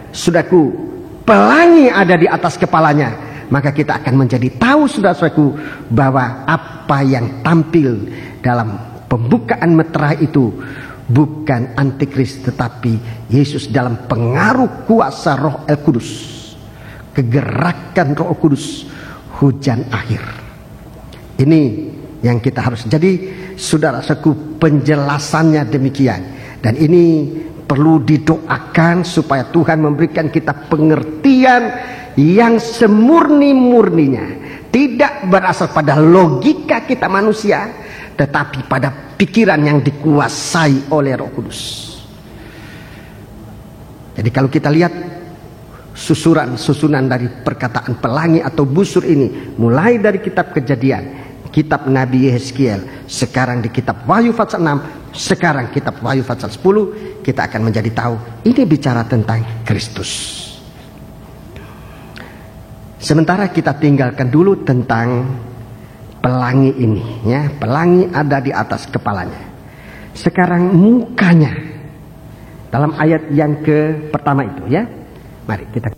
saudaraku, pelangi ada di atas kepalanya. Maka kita akan menjadi tahu, saudaraku, bahwa apa yang tampil dalam pembukaan meterai itu bukan antikris, tetapi Yesus dalam pengaruh kuasa Roh Kudus, kegerakan Roh Kudus, hujan akhir. Ini yang kita harus. Jadi saudaraku, penjelasannya demikian. Dan ini perlu didoakan supaya Tuhan memberikan kita pengertian yang semurni-murninya, tidak berasal pada logika kita manusia, tetapi pada pikiran yang dikuasai oleh Roh Kudus. Jadi kalau kita lihat susunan dari perkataan pelangi atau busur ini, mulai dari kitab Kejadian, kitab Nabi Yehezkiel, sekarang di kitab Wahyu pasal 6, sekarang kitab Wahyu pasal 10, kita akan menjadi tahu ini bicara tentang Kristus. Sementara kita tinggalkan dulu tentang pelangi ini, ya. Pelangi ada di atas kepalanya. Sekarang mukanya dalam ayat yang pertama itu, ya. Mari kita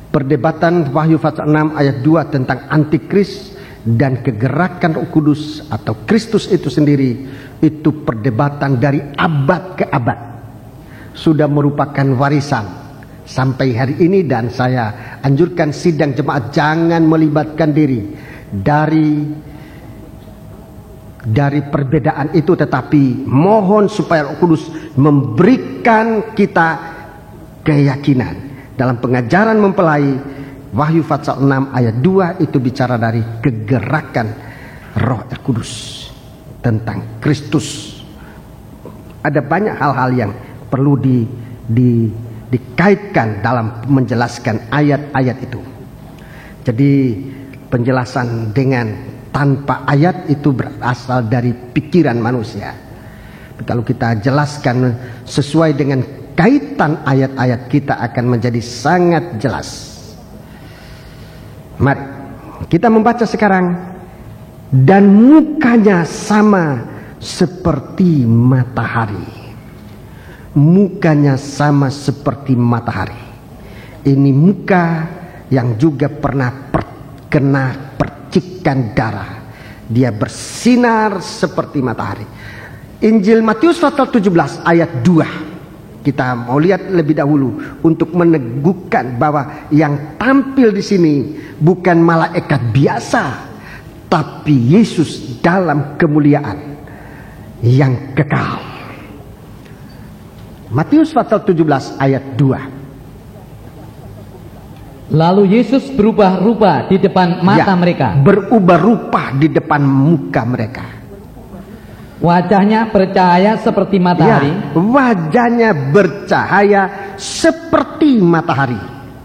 perdebatan Wahyu pasal 6 ayat 2 tentang antikris dan kegerakan Roh Kudus atau Kristus itu sendiri, itu perdebatan dari abad ke abad, sudah merupakan warisan sampai hari ini. Dan saya anjurkan sidang jemaat jangan melibatkan diri dari perbedaan itu, tetapi mohon supaya Roh Kudus memberikan kita keyakinan. Dalam pengajaran mempelai, Wahyu pasal 6 ayat 2 itu bicara dari kegerakan Roh Kudus tentang Kristus. Ada banyak hal-hal yang perlu dikaitkan dalam menjelaskan ayat-ayat itu. Jadi penjelasan dengan tanpa ayat itu berasal dari pikiran manusia. Kalau kita jelaskan sesuai dengan kaitan ayat-ayat, kita akan menjadi sangat jelas. Mari kita membaca sekarang. Dan mukanya sama seperti matahari. Mukanya sama seperti matahari. Ini muka yang juga pernah kena percikan darah. Dia bersinar seperti matahari. Injil Matius pasal 17 ayat 2. Kita mau lihat lebih dahulu untuk meneguhkan bahwa yang tampil di sini bukan malaikat biasa, tapi Yesus dalam kemuliaan yang kekal. Matius pasal 17 ayat 2. Lalu Yesus berubah rupa di depan mata mereka. Berubah rupa di depan muka mereka. Wajahnya bercahaya seperti matahari. Ya, wajahnya bercahaya seperti matahari.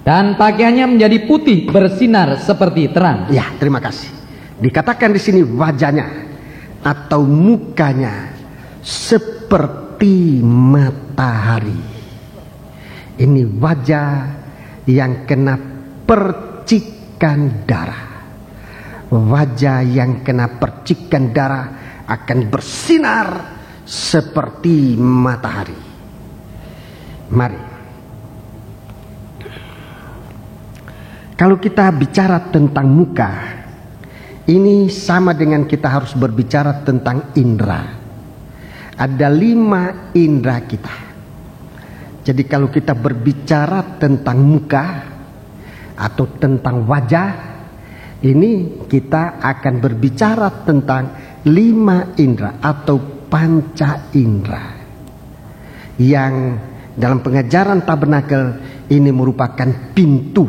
Dan pakaiannya menjadi putih bersinar seperti terang. Ya, terima kasih. Dikatakan di sini wajahnya atau mukanya seperti matahari. Ini wajah yang kena percikan percikan darah. Wajah yang kena percikan darah akan bersinar seperti matahari. Mari, kalau kita bicara tentang muka, ini sama dengan kita harus berbicara tentang indera. Ada 5 indera kita. Jadi kalau kita berbicara tentang muka atau tentang wajah, ini kita akan berbicara tentang 5 indera atau panca indera, yang dalam pengajaran tabernakel ini merupakan pintu,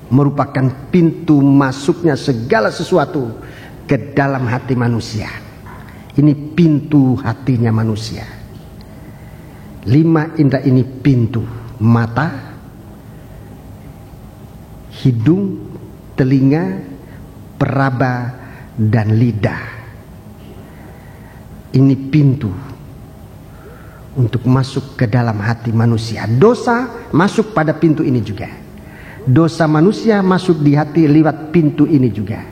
merupakan pintu masuknya segala sesuatu ke dalam hati manusia. Ini pintu hatinya manusia. 5 indera ini pintu: mata, hidung, telinga, peraba, dan lidah. Ini pintu untuk masuk ke dalam hati manusia. Dosa masuk pada pintu ini juga. Dosa manusia masuk di hati lewat pintu ini juga.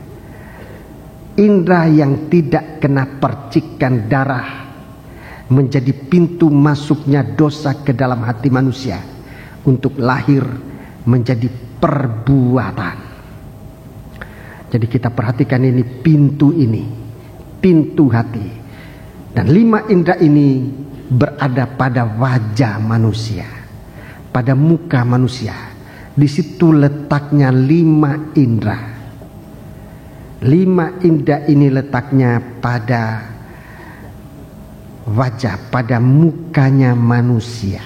Indera yang tidak kena percikan darah menjadi pintu masuknya dosa ke dalam hati manusia untuk lahir menjadi perbuatan. Jadi kita perhatikan ini, pintu hati. Dan 5 indera ini berada pada wajah manusia, pada muka manusia. Di situ letaknya 5 indera. 5 indera ini letaknya pada wajah, pada mukanya manusia.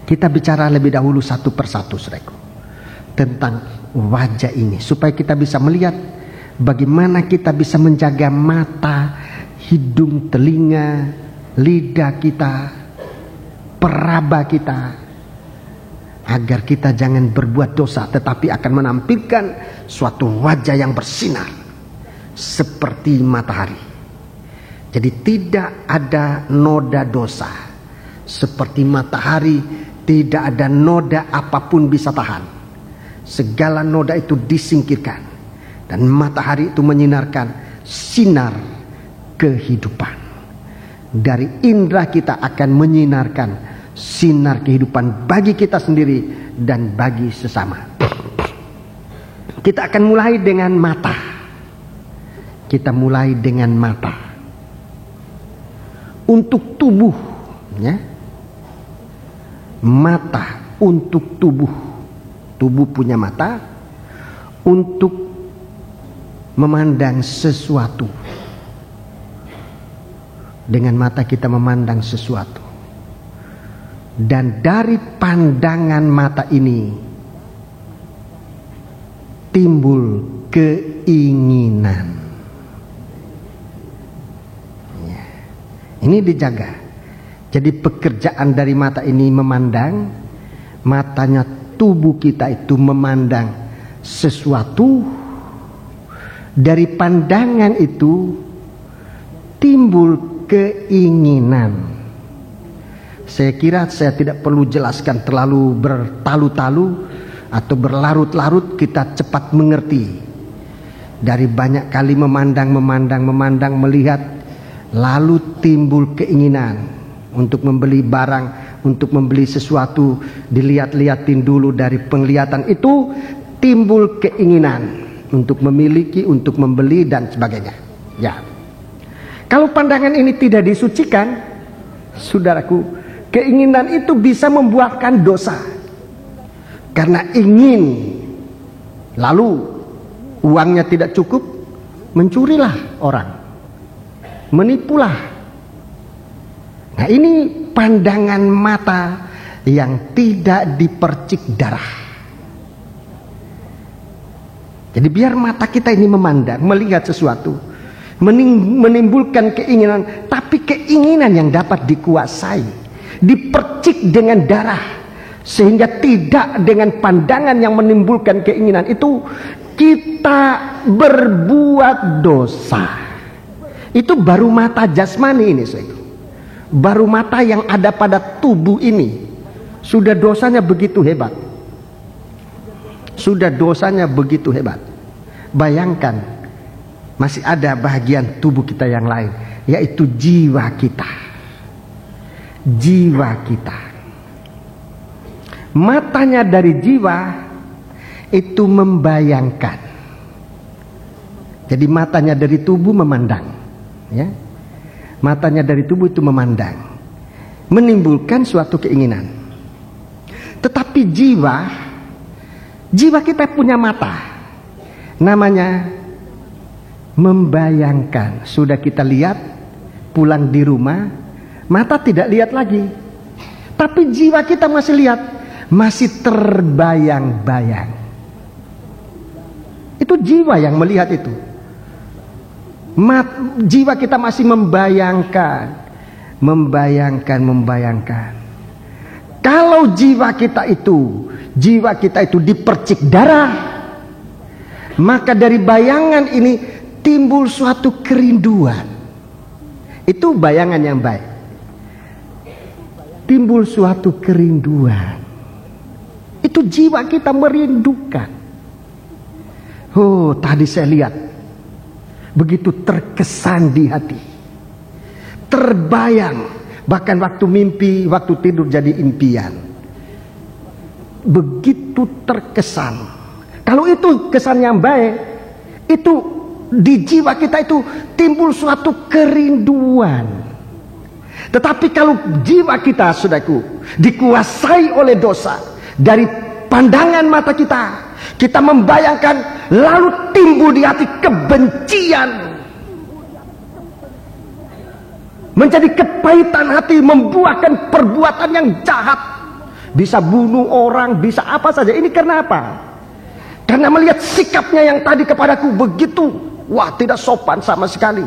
Kita bicara lebih dahulu satu persatu, saudaraku, tentang wajah ini, supaya kita bisa melihat bagaimana kita bisa menjaga mata, hidung, telinga, lidah kita, peraba kita, agar kita jangan berbuat dosa, tetapi akan menampilkan suatu wajah yang bersinar seperti matahari. Jadi tidak ada noda dosa. Seperti matahari, tidak ada noda apapun bisa tahan. Segala noda itu disingkirkan, dan matahari itu menyinarkan sinar kehidupan. Dari indera kita akan menyinarkan sinar kehidupan bagi kita sendiri dan bagi sesama. Kita akan mulai dengan mata. Kita mulai dengan mata. Untuk tubuh, ya. Mata untuk tubuh. Tubuh punya mata untuk memandang sesuatu. Dengan mata kita memandang sesuatu. Dan dari pandangan mata ini timbul keinginan. Ya. Ini dijaga. Jadi pekerjaan dari mata ini memandang. Matanya tubuh kita itu memandang sesuatu. Dari pandangan itu timbul keinginan. Saya kira saya tidak perlu jelaskan terlalu bertalu-talu atau berlarut-larut, kita cepat mengerti. Dari banyak kali memandang, melihat, lalu timbul keinginan untuk membeli barang, untuk membeli sesuatu, dilihat-lihatin dulu. Dari penglihatan itu timbul keinginan untuk memiliki, untuk membeli dan sebagainya. Ya. Kalau pandangan ini tidak disucikan, saudaraku, keinginan itu bisa membuahkan dosa. Karena ingin, lalu uangnya tidak cukup, mencurilah orang, menipulah. Nah, ini pandangan mata yang tidak dipercik darah. Jadi biar mata kita ini memandang, melihat sesuatu, menimbulkan keinginan, tapi keinginan yang dapat dikuasai, dipercik dengan darah, sehingga tidak dengan pandangan yang menimbulkan keinginan itu kita berbuat dosa. Itu baru mata jasmani ini, baru mata yang ada pada tubuh ini, Sudah dosanya begitu hebat. Sudah dosanya begitu hebat. Bayangkan, masih ada bagian tubuh kita yang lain, yaitu jiwa kita. Jiwa kita. Matanya dari jiwa itu membayangkan. Jadi matanya dari tubuh memandang, ya. Matanya dari tubuh itu memandang, menimbulkan suatu keinginan. Tetapi jiwa kita punya mata, namanya membayangkan. Sudah kita lihat, pulang di rumah, mata tidak lihat lagi, tapi jiwa kita masih lihat, masih terbayang-bayang. Itu jiwa yang melihat itu. Jiwa kita masih membayangkan. Kalau jiwa kita itu dipercik darah, maka dari bayangan ini timbul suatu kerinduan. Itu bayangan yang baik. Timbul suatu kerinduan. Itu jiwa kita merindukan. Oh, tadi saya lihat, begitu terkesan di hati, terbayang, bahkan waktu mimpi, waktu tidur jadi impian. Begitu terkesan. Kalau itu kesan yang baik, itu di jiwa kita itu timbul suatu kerinduan. Tetapi kalau jiwa kita, saudaraku, dikuasai oleh dosa, dari pandangan mata kita membayangkan, lalu timbul di hati kebencian, menjadi kepahitan hati, membuahkan perbuatan yang jahat, bisa bunuh orang, bisa apa saja. Ini karena apa? Karena melihat sikapnya yang tadi kepadaku begitu, wah, tidak sopan sama sekali.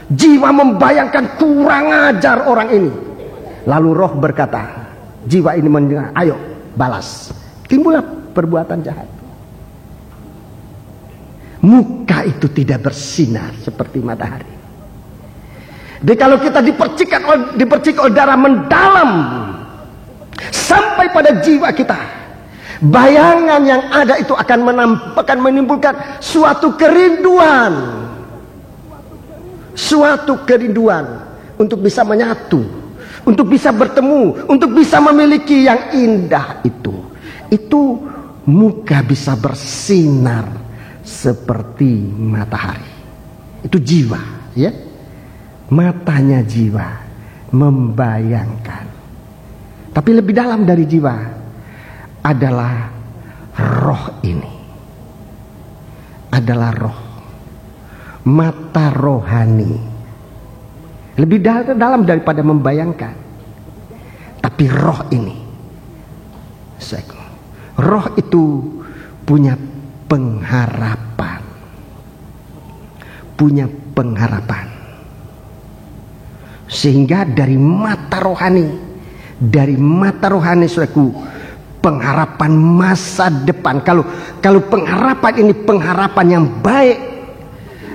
Jiwa membayangkan kurang ajar orang ini. Lalu roh berkata, jiwa ini mendengar, ayo balas. Timbullah perbuatan jahat. Muka itu tidak bersinar seperti matahari. Jadi kalau kita dipercik oleh darah mendalam sampai pada jiwa kita, bayangan yang ada itu akan menimbulkan suatu kerinduan. Suatu kerinduan untuk bisa menyatu, untuk bisa bertemu, untuk bisa memiliki yang indah itu. Itu muka bisa bersinar seperti matahari. Itu jiwa, ya. Matanya jiwa membayangkan. Tapi lebih dalam dari jiwa adalah roh ini. Adalah roh. Mata rohani. Lebih dalam daripada membayangkan. Tapi roh ini, roh itu punya pengharapan. Punya pengharapan. Sehingga dari mata rohani, saudaraku, pengharapan masa depan. Kalau pengharapan ini pengharapan yang baik,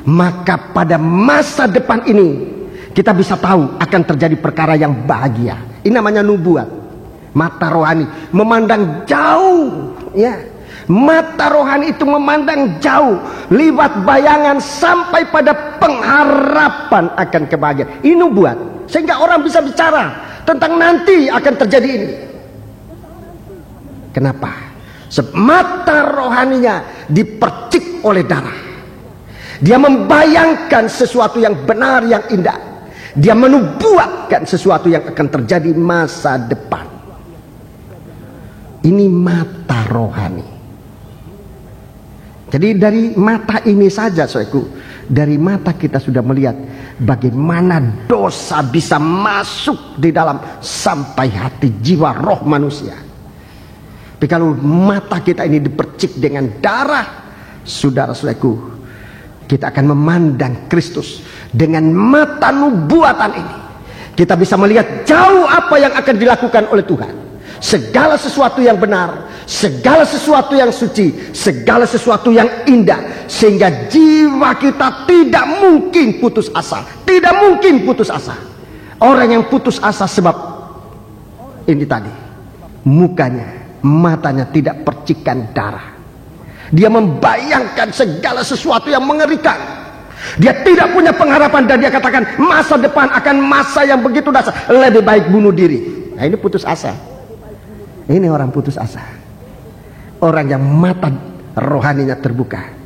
maka pada masa depan ini kita bisa tahu akan terjadi perkara yang bahagia. Ini namanya nubuat. Mata rohani memandang jauh, ya. Mata rohani itu memandang jauh, liwat bayangan sampai pada pengharapan akan kebahagiaan. Ini nubuat, sehingga orang bisa bicara tentang nanti akan terjadi ini. Kenapa? Sebab mata rohaninya dipercik oleh darah. Dia membayangkan sesuatu yang benar, yang indah. Dia menubuatkan sesuatu yang akan terjadi masa depan. Ini mata rohani. Jadi dari mata ini saja, saudaraku, dari mata kita sudah melihat bagaimana dosa bisa masuk di dalam sampai hati, jiwa, roh manusia. Tapi kalau mata kita ini dipercik dengan darah, saudara-saudaraku, kita akan memandang Kristus dengan mata nubuatan ini. Kita bisa melihat jauh apa yang akan dilakukan oleh Tuhan. Segala sesuatu yang benar, segala sesuatu yang suci, segala sesuatu yang indah, sehingga jiwa kita tidak mungkin putus asa. Tidak mungkin putus asa. Orang yang putus asa sebab ini tadi, mukanya, matanya tidak percikan darah. Dia membayangkan segala sesuatu yang mengerikan. Dia tidak punya pengharapan dan dia katakan masa depan akan masa yang begitu dahsyat, lebih baik bunuh diri. Nah, ini putus asa. Ini orang putus asa. Orang yang mata rohaninya terbuka.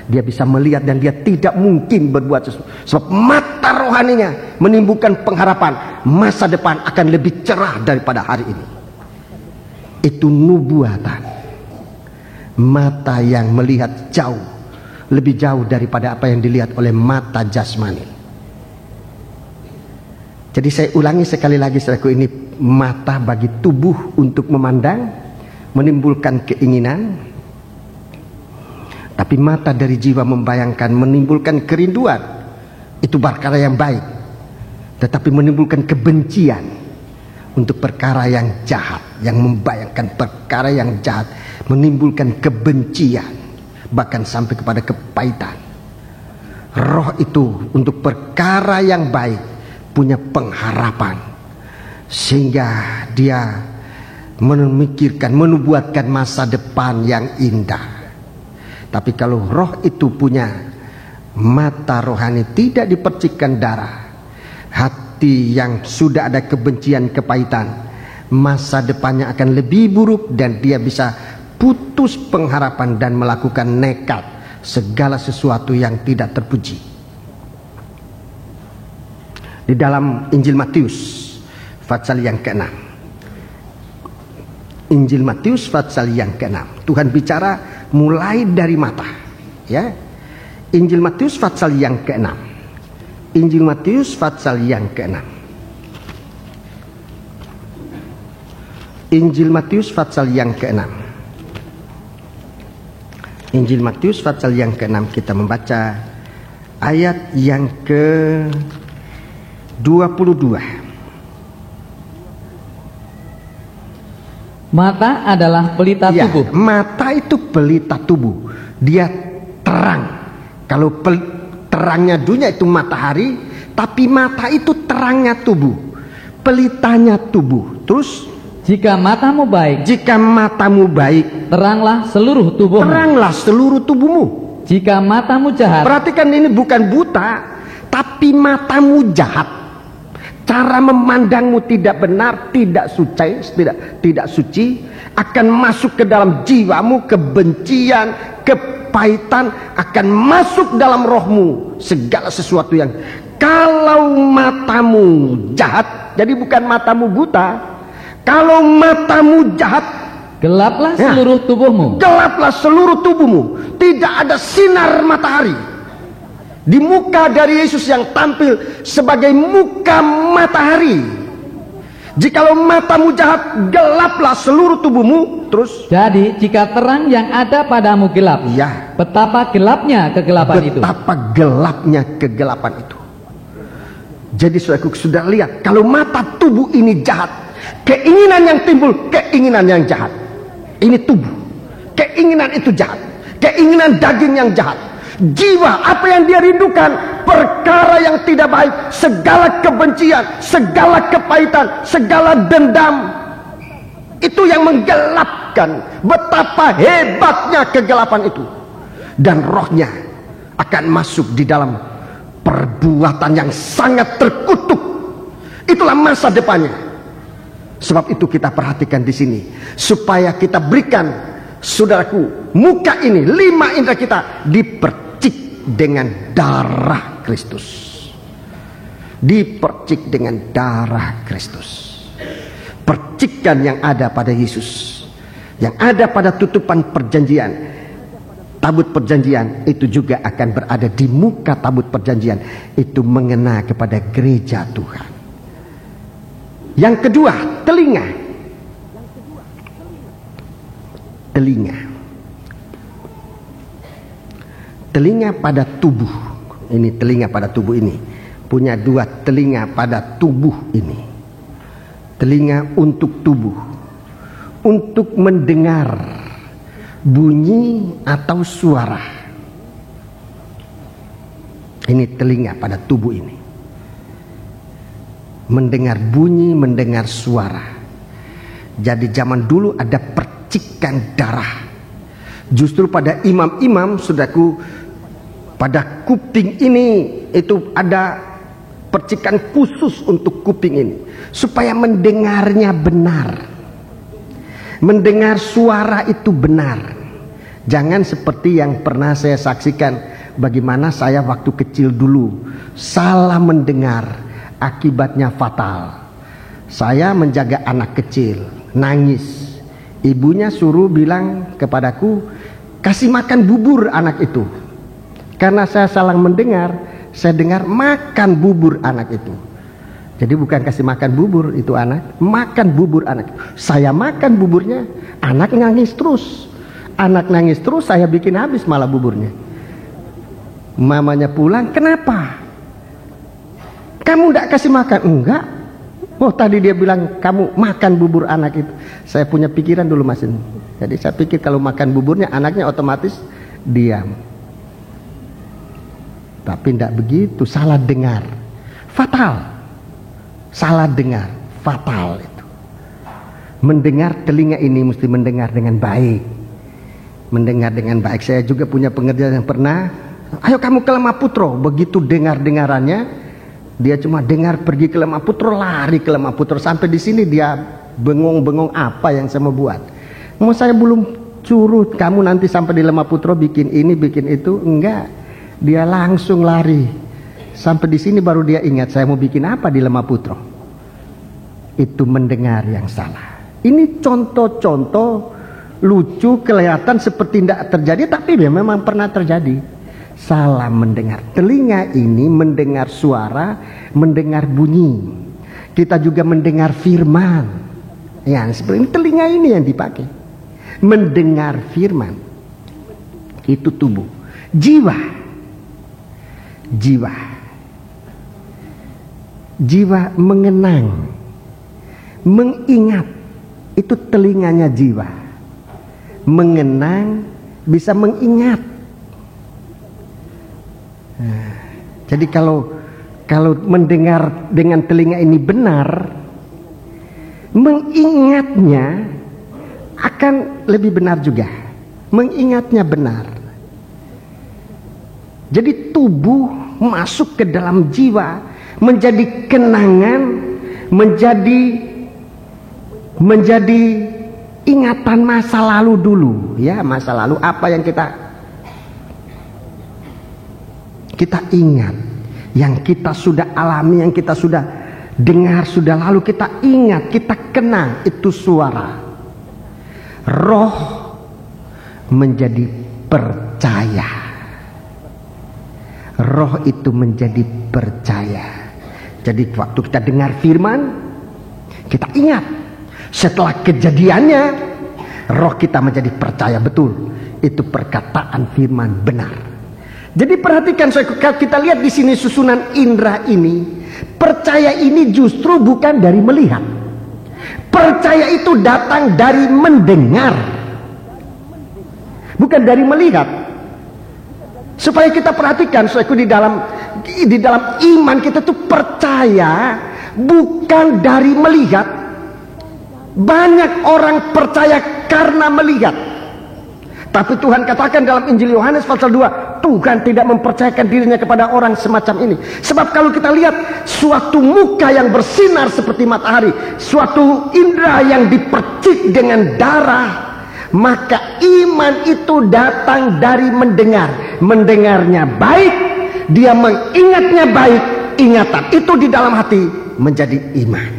Dia bisa melihat dan dia tidak mungkin berbuat sesuatu. Sebab mata rohaninya menimbulkan pengharapan masa depan akan lebih cerah daripada hari ini. Itu nubuatan. Mata yang melihat jauh, lebih jauh daripada apa yang dilihat oleh mata jasmani. Jadi saya ulangi sekali lagi, saudaraku, ini mata bagi tubuh untuk memandang, menimbulkan keinginan. Tapi mata dari jiwa membayangkan, menimbulkan kerinduan. Itu perkara yang baik. Tetapi menimbulkan kebencian untuk perkara yang jahat, yang membayangkan perkara yang jahat, menimbulkan kebencian, bahkan sampai kepada kepahitan. Roh itu untuk perkara yang baik punya pengharapan, sehingga dia memikirkan, menubuatkan masa depan yang indah. Tapi kalau roh itu punya mata rohani tidak dipercikkan darah, hati yang sudah ada kebencian, kepahitan, masa depannya akan lebih buruk dan dia bisa putus pengharapan dan melakukan nekat segala sesuatu yang tidak terpuji. Di dalam Injil Matius pasal yang ke-6, Injil Matius pasal yang ke-6, Tuhan bicara mulai dari mata, ya. Injil Matius pasal yang ke-6, Injil Matius pasal yang ke-6, Injil Matius pasal yang ke-6, Injil Matius pasal yang ke-6, kita membaca ayat yang ke-22. Mata adalah pelita Ya, tubuh. mata itu pelita tubuh. Dia terang. Kalau terangnya dunia itu matahari, tapi mata itu terangnya tubuh, pelitanya tubuh. Terus, Jika matamu baik, jika matamu baik, teranglah seluruh tubuhmu. teranglah seluruh tubuhmu. Jika matamu jahat, Perhatikan, ini bukan buta, tapi matamu jahat. Cara memandangmu tidak benar, tidak suci, tidak suci, akan masuk ke dalam jiwamu kebencian, kepahitan, akan masuk dalam rohmu segala sesuatu yang, kalau matamu jahat, jadi bukan matamu buta, kalau matamu jahat, gelaplah Ya. seluruh tubuhmu. gelaplah seluruh tubuhmu, tidak ada sinar matahari. Di muka dari Yesus yang tampil sebagai muka matahari. Jikalau matamu jahat, gelaplah seluruh tubuhmu. Terus, Jadi jika terang yang ada padamu gelap, ya, betapa gelapnya kegelapan itu. betapa gelapnya kegelapan itu. Jadi saudaraku sudah lihat, kalau mata tubuh ini jahat, keinginan yang timbul, keinginan yang jahat. Ini tubuh, keinginan itu jahat, keinginan daging yang jahat. Jiwa, apa yang dia rindukan, perkara yang tidak baik, segala kebencian, segala kepahitan, segala dendam, itu yang menggelapkan. Betapa hebatnya kegelapan itu. Dan rohnya akan masuk di dalam perbuatan yang sangat terkutuk. Itulah masa depannya. Sebab itu kita perhatikan di sini, supaya kita berikan, saudaraku, muka ini, 5 indera kita dipercik dengan darah Kristus. Dipercik dengan darah Kristus. Percikan yang ada pada Yesus, yang ada pada tutupan perjanjian, tabut perjanjian, itu juga akan berada di muka tabut perjanjian. Itu mengena kepada gereja Tuhan. Yang kedua, telinga. Telinga. Telinga pada tubuh. Ini telinga pada tubuh ini. Punya 2 telinga pada tubuh ini. Telinga untuk tubuh. Untuk mendengar bunyi atau suara. Ini telinga pada tubuh ini. Mendengar bunyi, mendengar suara. Jadi zaman dulu ada percikan darah. Justru pada imam-imam, saudaraku, pada kuping ini itu ada percikan khusus untuk kuping ini, supaya mendengarnya benar, mendengar suara itu benar. Jangan seperti yang pernah saya saksikan, bagaimana saya waktu kecil dulu salah mendengar, akibatnya fatal. Saya menjaga anak kecil, nangis, ibunya suruh bilang kepadaku, kasih makan bubur anak itu. Karena saya salah mendengar, saya dengar makan bubur anak itu. Jadi bukan kasih makan bubur itu anak, makan bubur anak. Saya makan buburnya, anak nangis terus. Anak nangis terus, saya bikin habis malah buburnya. Mamanya pulang, kenapa? Kamu enggak kasih makan? Enggak. Oh, tadi dia bilang kamu makan bubur anak itu. Saya punya pikiran dulu Mas ini. Jadi saya pikir kalau makan buburnya anaknya otomatis diam. Tapi tidak begitu, salah dengar, fatal. Salah dengar, fatal itu. Mendengar, telinga ini mesti mendengar dengan baik. Mendengar dengan baik. Saya juga punya pengertian yang pernah, ayo kamu ke Lemaputro. Begitu dengar-dengarannya, dia cuma dengar pergi ke Lemaputro, lari ke Lemaputro. Sampai di sini dia bengong-bengong, apa yang saya mau buat. Mau saya belum suruh kamu nanti sampai di Lemaputro bikin ini, bikin itu. Enggak, dia langsung lari. Sampai di sini baru dia ingat, saya mau bikin apa di Lemaputro. Itu mendengar yang salah. Ini contoh-contoh lucu, kelihatan seperti tidak terjadi, tapi memang pernah terjadi. Salah mendengar. Telinga ini mendengar suara, mendengar bunyi. Kita juga mendengar firman. Ya, seperti ini, telinga ini yang dipakai. Mendengar firman. Itu tubuh. Jiwa. Jiwa. Jiwa mengenang, mengingat. Itu telinganya jiwa. Mengenang, bisa mengingat. Nah, jadi kalau mendengar dengan telinga ini benar, mengingatnya akan lebih benar juga. Mengingatnya benar. Jadi tubuh masuk ke dalam jiwa, menjadi kenangan, menjadi ingatan masa lalu dulu, ya, masa lalu apa yang kita ingat, yang kita sudah alami, yang kita sudah dengar, sudah lalu kita ingat, kita kenang, itu suara. Roh menjadi percaya. Roh itu menjadi percaya. Jadi waktu kita dengar firman, kita ingat. Setelah kejadiannya, roh kita menjadi percaya betul. Itu perkataan firman benar. Jadi perhatikan, kalau kita lihat di sini susunan indera ini, percaya ini justru bukan dari melihat. Percaya itu datang dari mendengar, bukan dari melihat. Supaya kita perhatikan, di dalam iman kita tuh percaya bukan dari melihat. Banyak orang percaya karena melihat. Tapi Tuhan katakan dalam Injil Yohanes pasal 2, Tuhan tidak mempercayakan dirinya kepada orang semacam ini. Sebab kalau kita lihat suatu muka yang bersinar seperti matahari, suatu indera yang dipercik dengan darah, maka iman itu datang dari mendengar. Mendengarnya baik, dia mengingatnya baik, ingatan itu di dalam hati menjadi iman.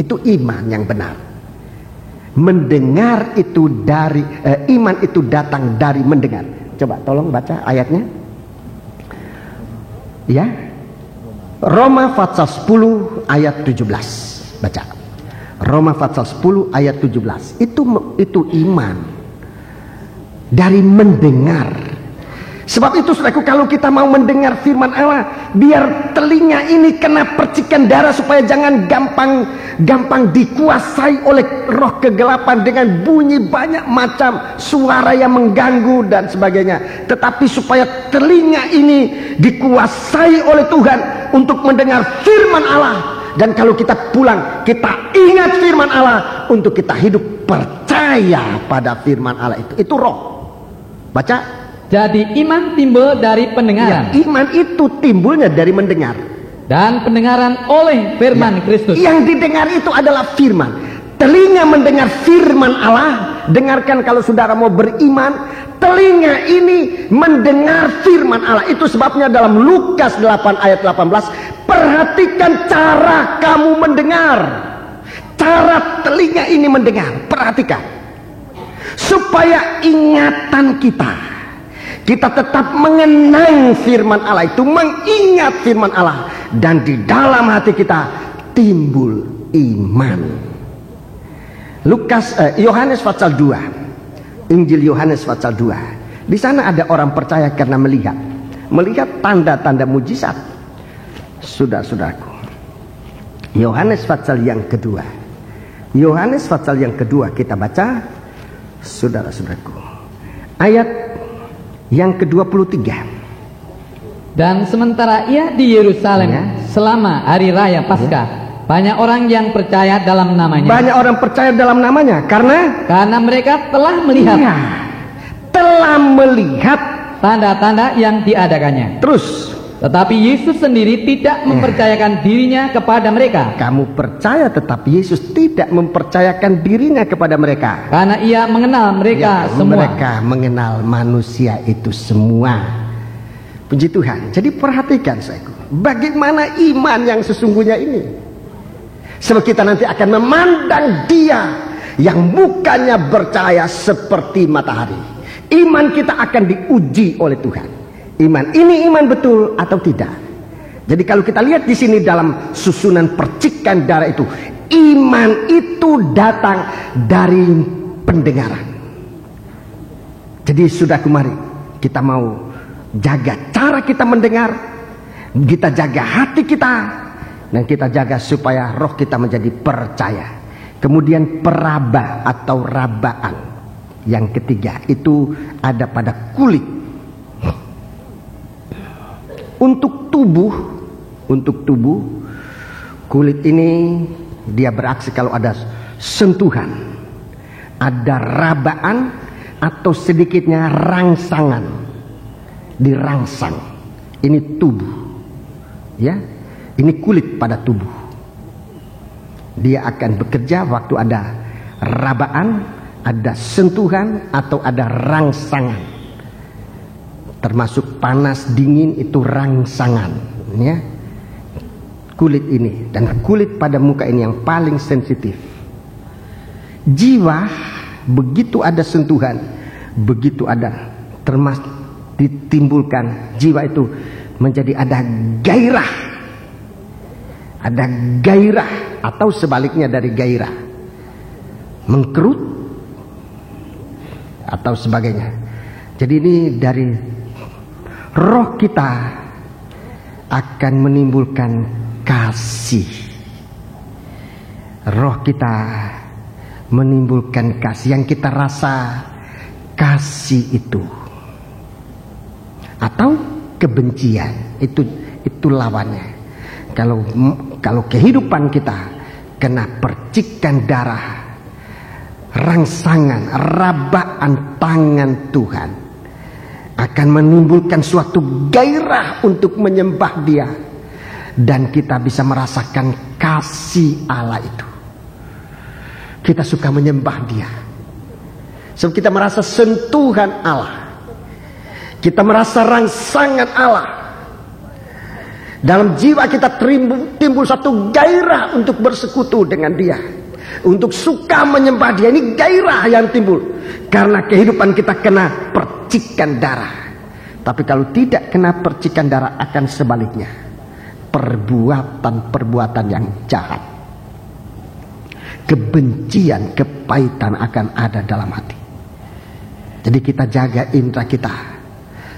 Itu iman yang benar. Mendengar itu dari iman itu datang dari mendengar. Coba tolong baca ayatnya. Ya. Roma pasal 10 ayat 17. Baca. Roma pasal 10 ayat 17. Itu iman dari mendengar. Sebab itu saudaraku, kalau kita mau mendengar firman Allah, biar telinga ini kena percikan darah supaya jangan gampang dikuasai oleh roh kegelapan dengan bunyi banyak macam suara yang mengganggu dan sebagainya. Tetapi supaya telinga ini dikuasai oleh Tuhan untuk mendengar firman Allah, Dan kalau kita pulang, kita ingat firman Allah untuk kita hidup percaya pada firman Allah itu. Itu roh. Baca. Jadi iman timbul dari pendengaran. Ya, iman itu timbulnya dari mendengar. Dan pendengaran oleh firman Kristus. Yang didengar itu adalah firman. Telinga mendengar firman Allah. Dengarkan kalau saudara mau beriman. Telinga ini mendengar firman Allah. Itu sebabnya dalam Lukas 8 ayat 18. Perhatikan cara kamu mendengar. Cara telinga ini mendengar. Perhatikan. Supaya ingatan kita tetap mengenang firman Allah itu, mengingat firman Allah, dan di dalam hati kita timbul iman. Yohanes pasal 2, Injil Yohanes pasal 2. Di sana ada orang percaya karena melihat tanda-tanda mujizat. Saudara-saudaraku, Yohanes pasal yang kedua. Yohanes pasal yang kedua kita baca, saudara-saudaraku, ayat yang ke-23. Dan sementara ia di Yerusalem selama hari raya Paskah, banyak orang yang percaya dalam namanya. Banyak orang percaya dalam namanya karena mereka telah melihat tanda-tanda yang diadakannya. Terus, tetapi Yesus sendiri tidak mempercayakan dirinya kepada mereka. Kamu percaya tetapi Yesus tidak mempercayakan dirinya kepada mereka. Karena ia mengenal mereka semua. Mereka mengenal manusia itu semua. Puji Tuhan. Jadi perhatikan saudaraku, bagaimana iman yang sesungguhnya ini. Sebab kita nanti akan memandang dia yang mukanya bercahaya seperti matahari. Iman kita akan diuji oleh Tuhan. Iman ini iman betul atau tidak. Jadi kalau kita lihat di sini dalam susunan percikan darah itu, iman itu datang dari pendengaran. Jadi sudah kemari kita mau jaga cara kita mendengar, kita jaga hati kita, dan kita jaga supaya roh kita menjadi percaya. Kemudian peraba atau rabaan yang ketiga itu ada pada kulit. Untuk tubuh kulit ini dia beraksi kalau ada sentuhan, ada rabaan atau sedikitnya rangsangan, dirangsang. Ini tubuh, ya, ini kulit pada tubuh. Dia akan bekerja waktu ada rabaan, ada sentuhan atau ada rangsangan. Termasuk panas dingin itu rangsangan, ya. Kulit ini, dan kulit pada muka ini yang paling sensitif. Jiwa begitu ada sentuhan, begitu ada ditimbulkan, jiwa itu menjadi ada gairah atau sebaliknya dari gairah, mengkerut atau sebagainya. Jadi ini dari roh kita akan menimbulkan kasih. Roh kita menimbulkan kasih yang kita rasa kasih itu. Atau kebencian, itu lawannya. Kalau kehidupan kita kena percikan darah, rangsangan, rabaan tangan Tuhan, akan menimbulkan suatu gairah untuk menyembah dia, dan kita bisa merasakan kasih Allah itu. Kita suka menyembah dia sebab kita merasa sentuhan Allah, kita merasa rangsangan Allah. Dalam jiwa kita timbul satu gairah untuk bersekutu dengan dia, untuk suka menyembah dia. Ini gairah yang timbul karena kehidupan kita kena percikan darah. Tapi kalau tidak kena percikan darah, akan sebaliknya, perbuatan-perbuatan yang jahat, kebencian, kepahitan akan ada dalam hati. Jadi kita jaga indera kita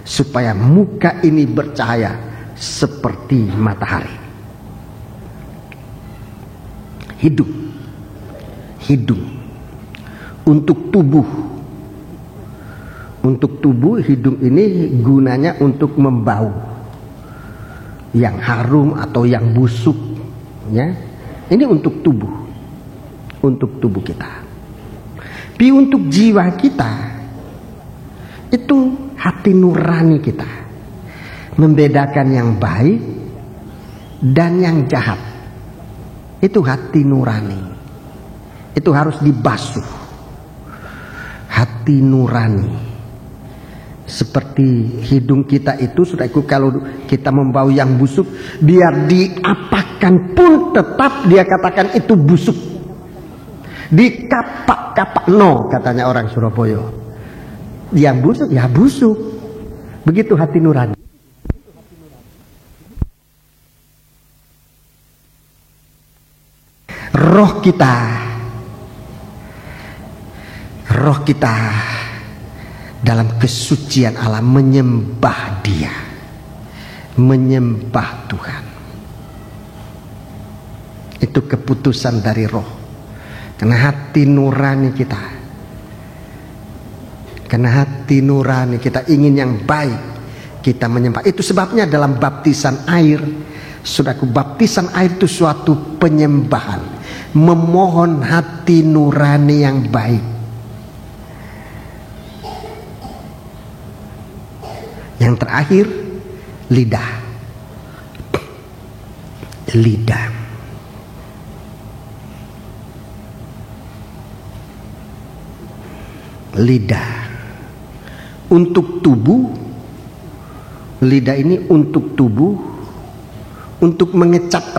supaya muka ini bercahaya seperti matahari. Hidung untuk tubuh, hidung ini gunanya untuk membau yang harum atau yang busuk, ya. Ini untuk tubuh kita. Tapi untuk jiwa kita, itu hati nurani kita, membedakan yang baik dan yang jahat. Itu hati nurani. Itu harus dibasuh. Hati nurani. Seperti hidung kita itu, saudaraku, kalau kita membau yang busuk, biar diapakan pun tetap dia katakan itu busuk. Dikapak-kapak, no, katanya orang Surabaya. Yang busuk, ya busuk. Begitu hati nurani. Roh kita dalam kesucian Allah menyembah Dia, menyembah Tuhan. Itu keputusan dari roh. Karena hati nurani kita ingin yang baik, kita menyembah. Itu sebabnya dalam baptisan air, saudaraku, baptisan air itu suatu penyembahan, memohon hati nurani yang baik. Yang terakhir, lidah. Lidah untuk tubuh. Lidah ini untuk tubuh, untuk mengecap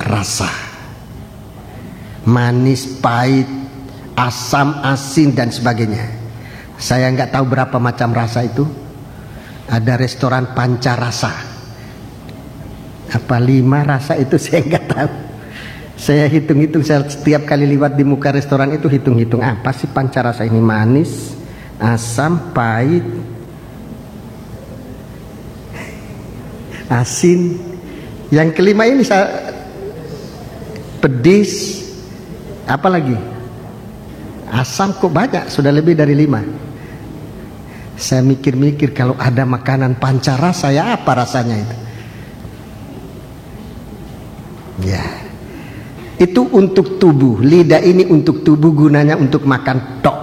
rasa, manis, pahit, asam, asin, dan sebagainya. Saya nggak tahu berapa macam rasa itu. Ada restoran pancarasa, apa 5 rasa itu saya nggak tahu. Saya hitung-hitung, saya setiap kali lewat di muka restoran itu hitung-hitung, apa sih pancarasa ini? Manis, asam, pahit, asin. Yang kelima ini pedis, apa lagi? Asam kok banyak, sudah lebih dari 5. Saya mikir-mikir, kalau ada makanan pancarasa, ya apa rasanya itu? Ya, itu untuk tubuh. Lidah ini untuk tubuh, gunanya untuk makan tok,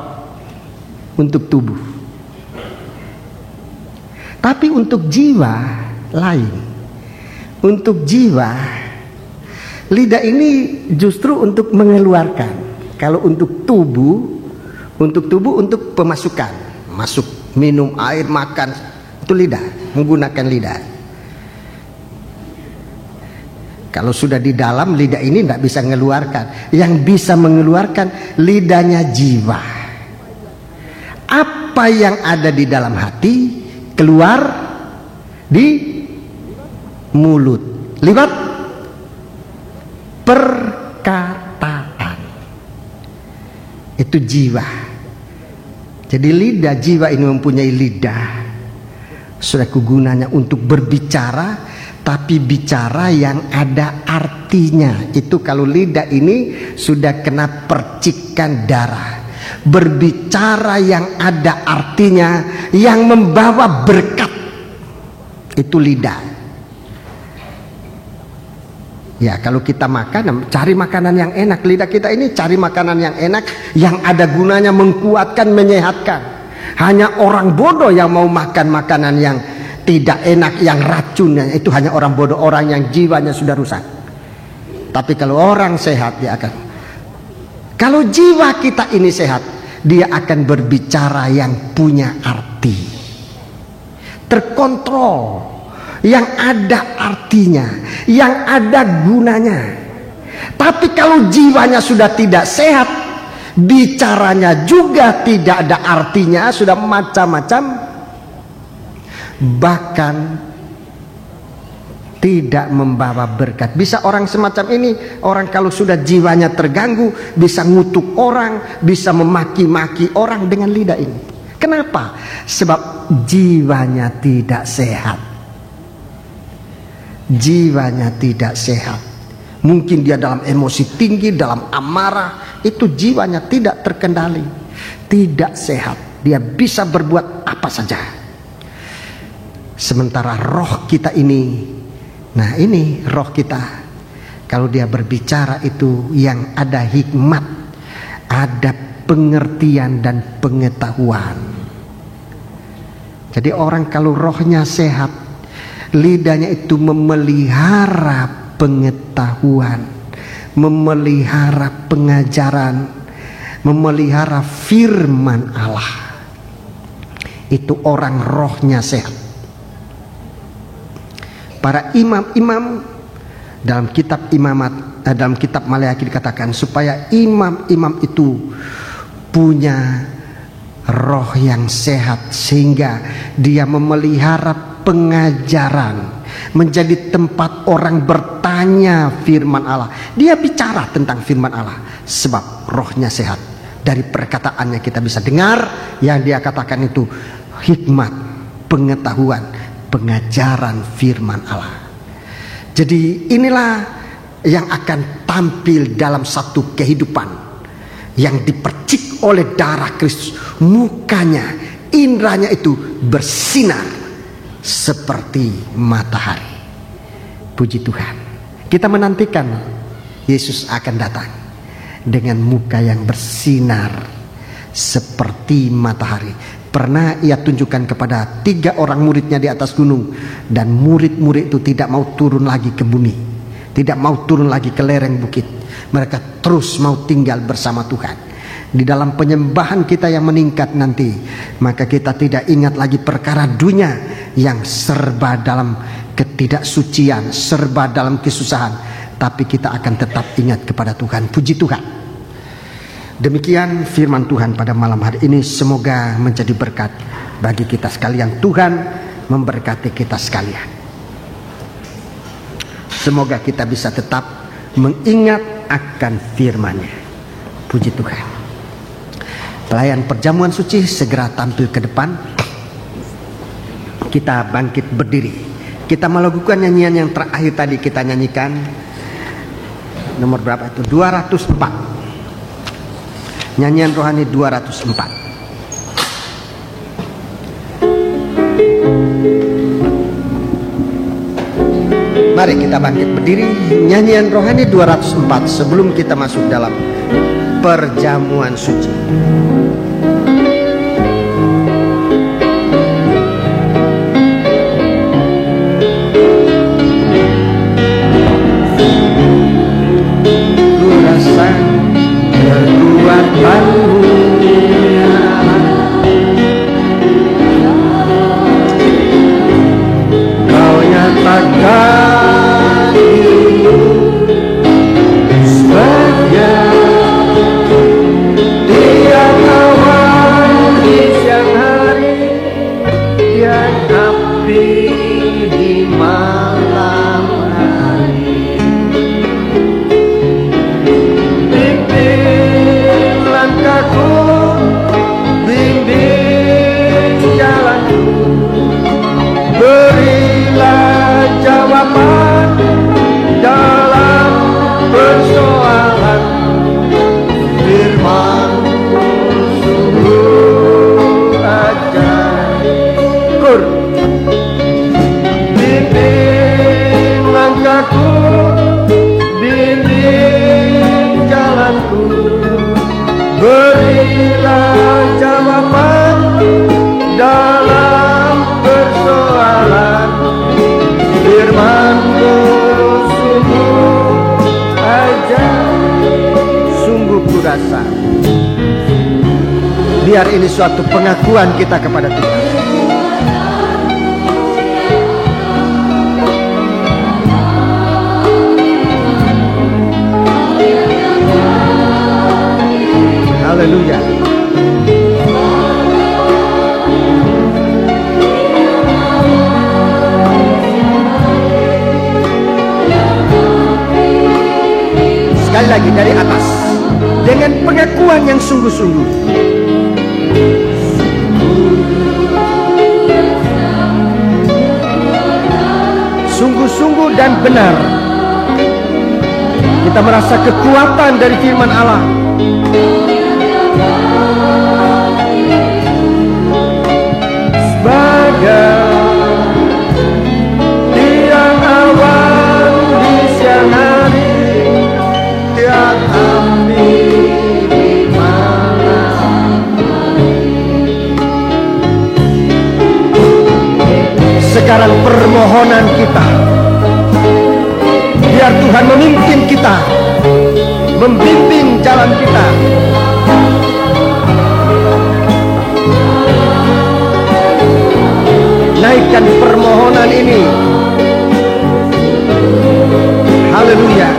untuk tubuh. Tapi untuk jiwa lain. Untuk jiwa, lidah ini justru untuk mengeluarkan. Kalau untuk tubuh untuk pemasukan, masuk, minum air, makan, itu lidah, menggunakan lidah. Kalau sudah di dalam, lidah ini tidak bisa mengeluarkan. Yang bisa mengeluarkan lidahnya jiwa. Apa yang ada di dalam hati keluar di mulut lewat perkataan. Itu jiwa. Jadi lidah, jiwa ini mempunyai lidah, sudah gunanya untuk berbicara, tapi bicara yang ada artinya. Itu kalau lidah ini sudah kena percikan darah, berbicara yang ada artinya, yang membawa berkat. Itu lidah. Ya, kalau kita makan, cari makanan yang enak. Lidah kita ini cari makanan yang enak, yang ada gunanya, menguatkan, menyehatkan. Hanya orang bodoh yang mau makan makanan yang tidak enak, yang racunnya. Itu hanya orang bodoh, orang yang jiwanya sudah rusak. Tapi kalau orang sehat, dia akan, kalau jiwa kita ini sehat, dia akan berbicara yang punya arti, terkontrol, yang ada artinya, yang ada gunanya. Tapi kalau jiwanya sudah tidak sehat, bicaranya juga tidak ada artinya, sudah macam-macam, bahkan tidak membawa berkat. Bisa orang semacam ini, orang kalau sudah jiwanya terganggu, bisa ngutuk orang, bisa memaki-maki orang dengan lidah ini. Kenapa? Sebab jiwanya tidak sehat. Jiwanya tidak sehat. Mungkin dia dalam emosi tinggi, dalam amarah, itu jiwanya tidak terkendali, tidak sehat. Dia bisa berbuat apa saja. Sementara roh kita ini, nah ini roh kita, kalau dia berbicara itu yang ada hikmat, ada pengertian dan pengetahuan. Jadi orang kalau rohnya sehat, lidahnya itu memelihara pengetahuan, memelihara pengajaran, memelihara firman Allah. Itu orang rohnya sehat. Para imam-imam dalam kitab imamat, dalam kitab Maleakhi dikatakan supaya imam-imam itu punya roh yang sehat sehingga dia memelihara pengajaran, menjadi tempat orang bertanya firman Allah. Dia bicara tentang firman Allah sebab rohnya sehat. Dari perkataannya kita bisa dengar yang dia katakan itu hikmat, pengetahuan, pengajaran firman Allah. Jadi inilah yang akan tampil dalam satu kehidupan yang dipercik oleh darah Kristus. Mukanya, indranya itu bersinar seperti matahari. Puji Tuhan. Kita menantikan Yesus akan datang dengan muka yang bersinar seperti matahari. Pernah ia tunjukkan kepada 3 orang muridnya di atas gunung, dan murid-murid itu tidak mau turun lagi ke bumi, tidak mau turun lagi ke lereng bukit. Mereka terus mau tinggal bersama Tuhan. Di dalam penyembahan kita yang meningkat nanti, maka kita tidak ingat lagi perkara dunia yang serba dalam ketidaksucian, serba dalam kesusahan, tapi kita akan tetap ingat kepada Tuhan. Puji Tuhan. Demikian firman Tuhan pada malam hari ini. Semoga menjadi berkat bagi kita sekalian. Tuhan memberkati kita sekalian. Semoga kita bisa tetap mengingat akan firman-Nya. Puji Tuhan. Pelayan perjamuan suci segera tampil ke depan. Kita bangkit berdiri. Kita melakukan nyanyian yang terakhir tadi kita nyanyikan. Nomor berapa itu? 204. Nyanyian rohani 204. Mari kita bangkit berdiri. Nyanyian rohani 204 sebelum kita masuk dalam perjamuan suci. Ku rasa kekuatan-Mu ya Allah, Kau nyatakan diri-Mu sebagai tiang awan di siang hari, tiang api di malam hari. Langkahku, bimbing jalanku, berilah jawaban dalam persoalan. Firman-Mu sungguh ajaib. Bimbing langkahku, bimbing jalanku, berilah jawaban dalam persoalan. Firman-Mu sungguh ajaib. Sungguh ku rasa. Biar ini suatu pengakuan kita kepada Tuhan. Haleluya. Sekali lagi dari atas, dengan pengakuan yang sungguh-sungguh. Sungguh-sungguh dan benar. Kita merasa kekuatan dari firman Allah. Sebagai kita. Biar Tuhan memimpin kita, membimbing jalan kita. Naikkan permohonan ini. Haleluya.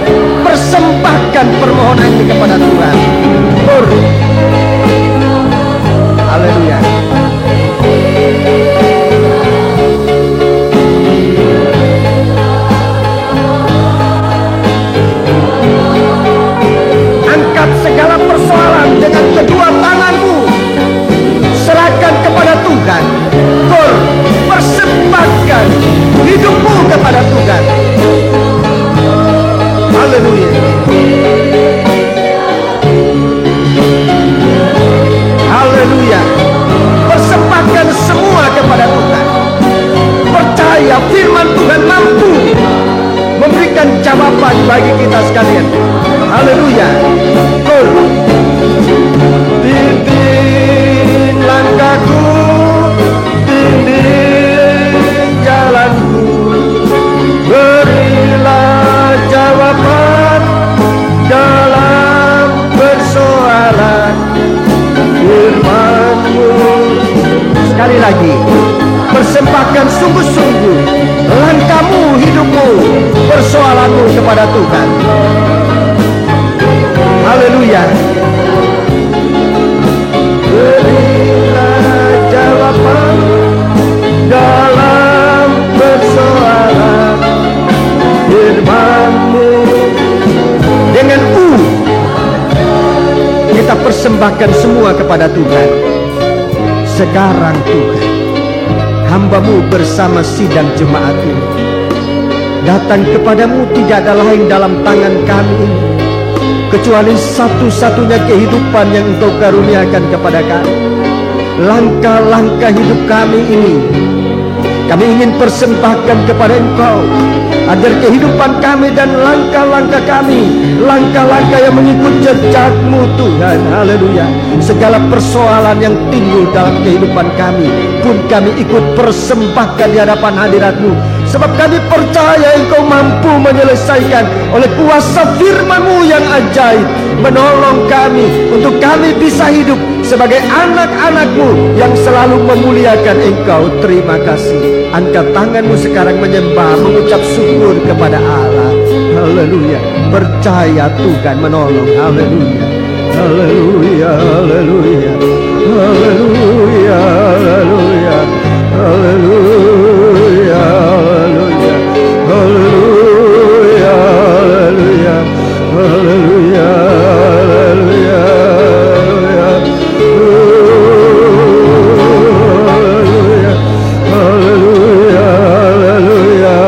Persembahkan permohonan ini kepada Tuhan. Haleluya. Angkat segala persoalan dengan kedua tanganmu. Serahkan kepada Tuhan. Persembahkan hidupmu kepada Tuhan. Haleluya. Haleluya. Persembahkan semua kepada Tuhan. Percaya firman Tuhan mampu memberikan jawaban bagi kita sekalian. Haleluya. Bimbing langkahku, bimbing jalanku, berilah jawaban dalam persoalan firman-Mu. Sekali lagi, persembahkan sungguh-sungguh langkahmu, hidupmu, persoalanmu kepada Tuhan. Haleluya. Berilah jawaban dalam persoalan firman-Mu. Dengan kita persembahkan semua kepada Tuhan. Sekarang Tuhan, hamba-Mu bersama sidang jemaat ini datang kepadamu, tidak ada lain dalam tangan kami ini kecuali satu-satunya kehidupan yang Engkau karuniakan kepada kami. Langkah-langkah hidup kami ini kami ingin persembahkan kepada Engkau, agar kehidupan kami dan langkah-langkah kami, langkah-langkah yang mengikut jejak-Mu Tuhan. Haleluya. Segala persoalan yang timbul dalam kehidupan kami pun kami ikut persembahkan di hadapan hadirat-Mu. Sebab kami percaya Engkau mampu menyelesaikan oleh kuasa firman-Mu yang ajaib, menolong kami untuk kami bisa hidup sebagai anak-anak-Mu yang selalu memuliakan Engkau. Terima kasih. Angkat tanganmu sekarang menyembah, mengucap syukur kepada Allah. Haleluya. Percaya Tuhan menolong. Haleluya. Haleluya. Haleluya. Haleluya. Haleluya. Haleluya. Haleluya. Haleluya. Haleluya.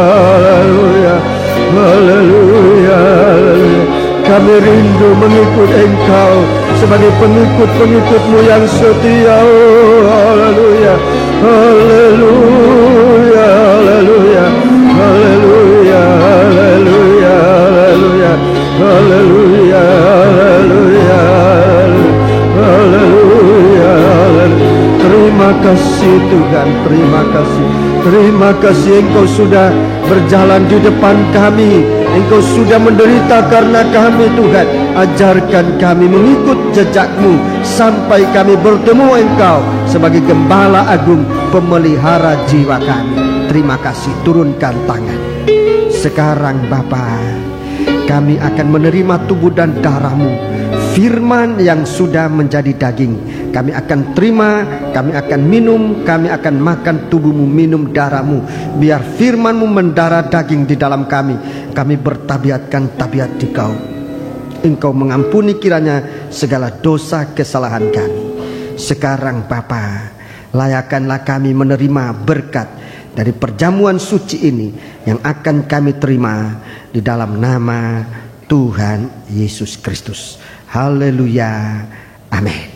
Haleluya. Haleluya. Kami rindu mengikut Engkau sebagai pengikut-pengikut-Mu yang setia. Haleluya. Haleluya. Haleluya. Haleluya. Haleluya. Haleluya. Haleluya. Haleluya. Haleluya. Terima kasih Tuhan, terima kasih. Terima kasih Engkau sudah berjalan di depan kami. Engkau sudah menderita karena kami Tuhan. Ajarkan kami mengikut jejak-Mu sampai kami bertemu Engkau sebagai Gembala Agung, pemelihara jiwa kami. Terima kasih. Turunkan tangan. Sekarang Bapa, kami akan menerima tubuh dan darah-Mu, firman yang sudah menjadi daging. Kami akan terima, kami akan minum, kami akan makan tubuh-Mu, minum darah-Mu. Biar firman-Mu mendarah daging di dalam kami. Kami bertabiatkan tabiat Engkau. Engkau mengampuni kiranya segala dosa kesalahan kami. Sekarang Bapa, layakkanlah kami menerima berkat dari perjamuan suci ini yang akan kami terima di dalam nama Tuhan Yesus Kristus. Haleluya. Amin.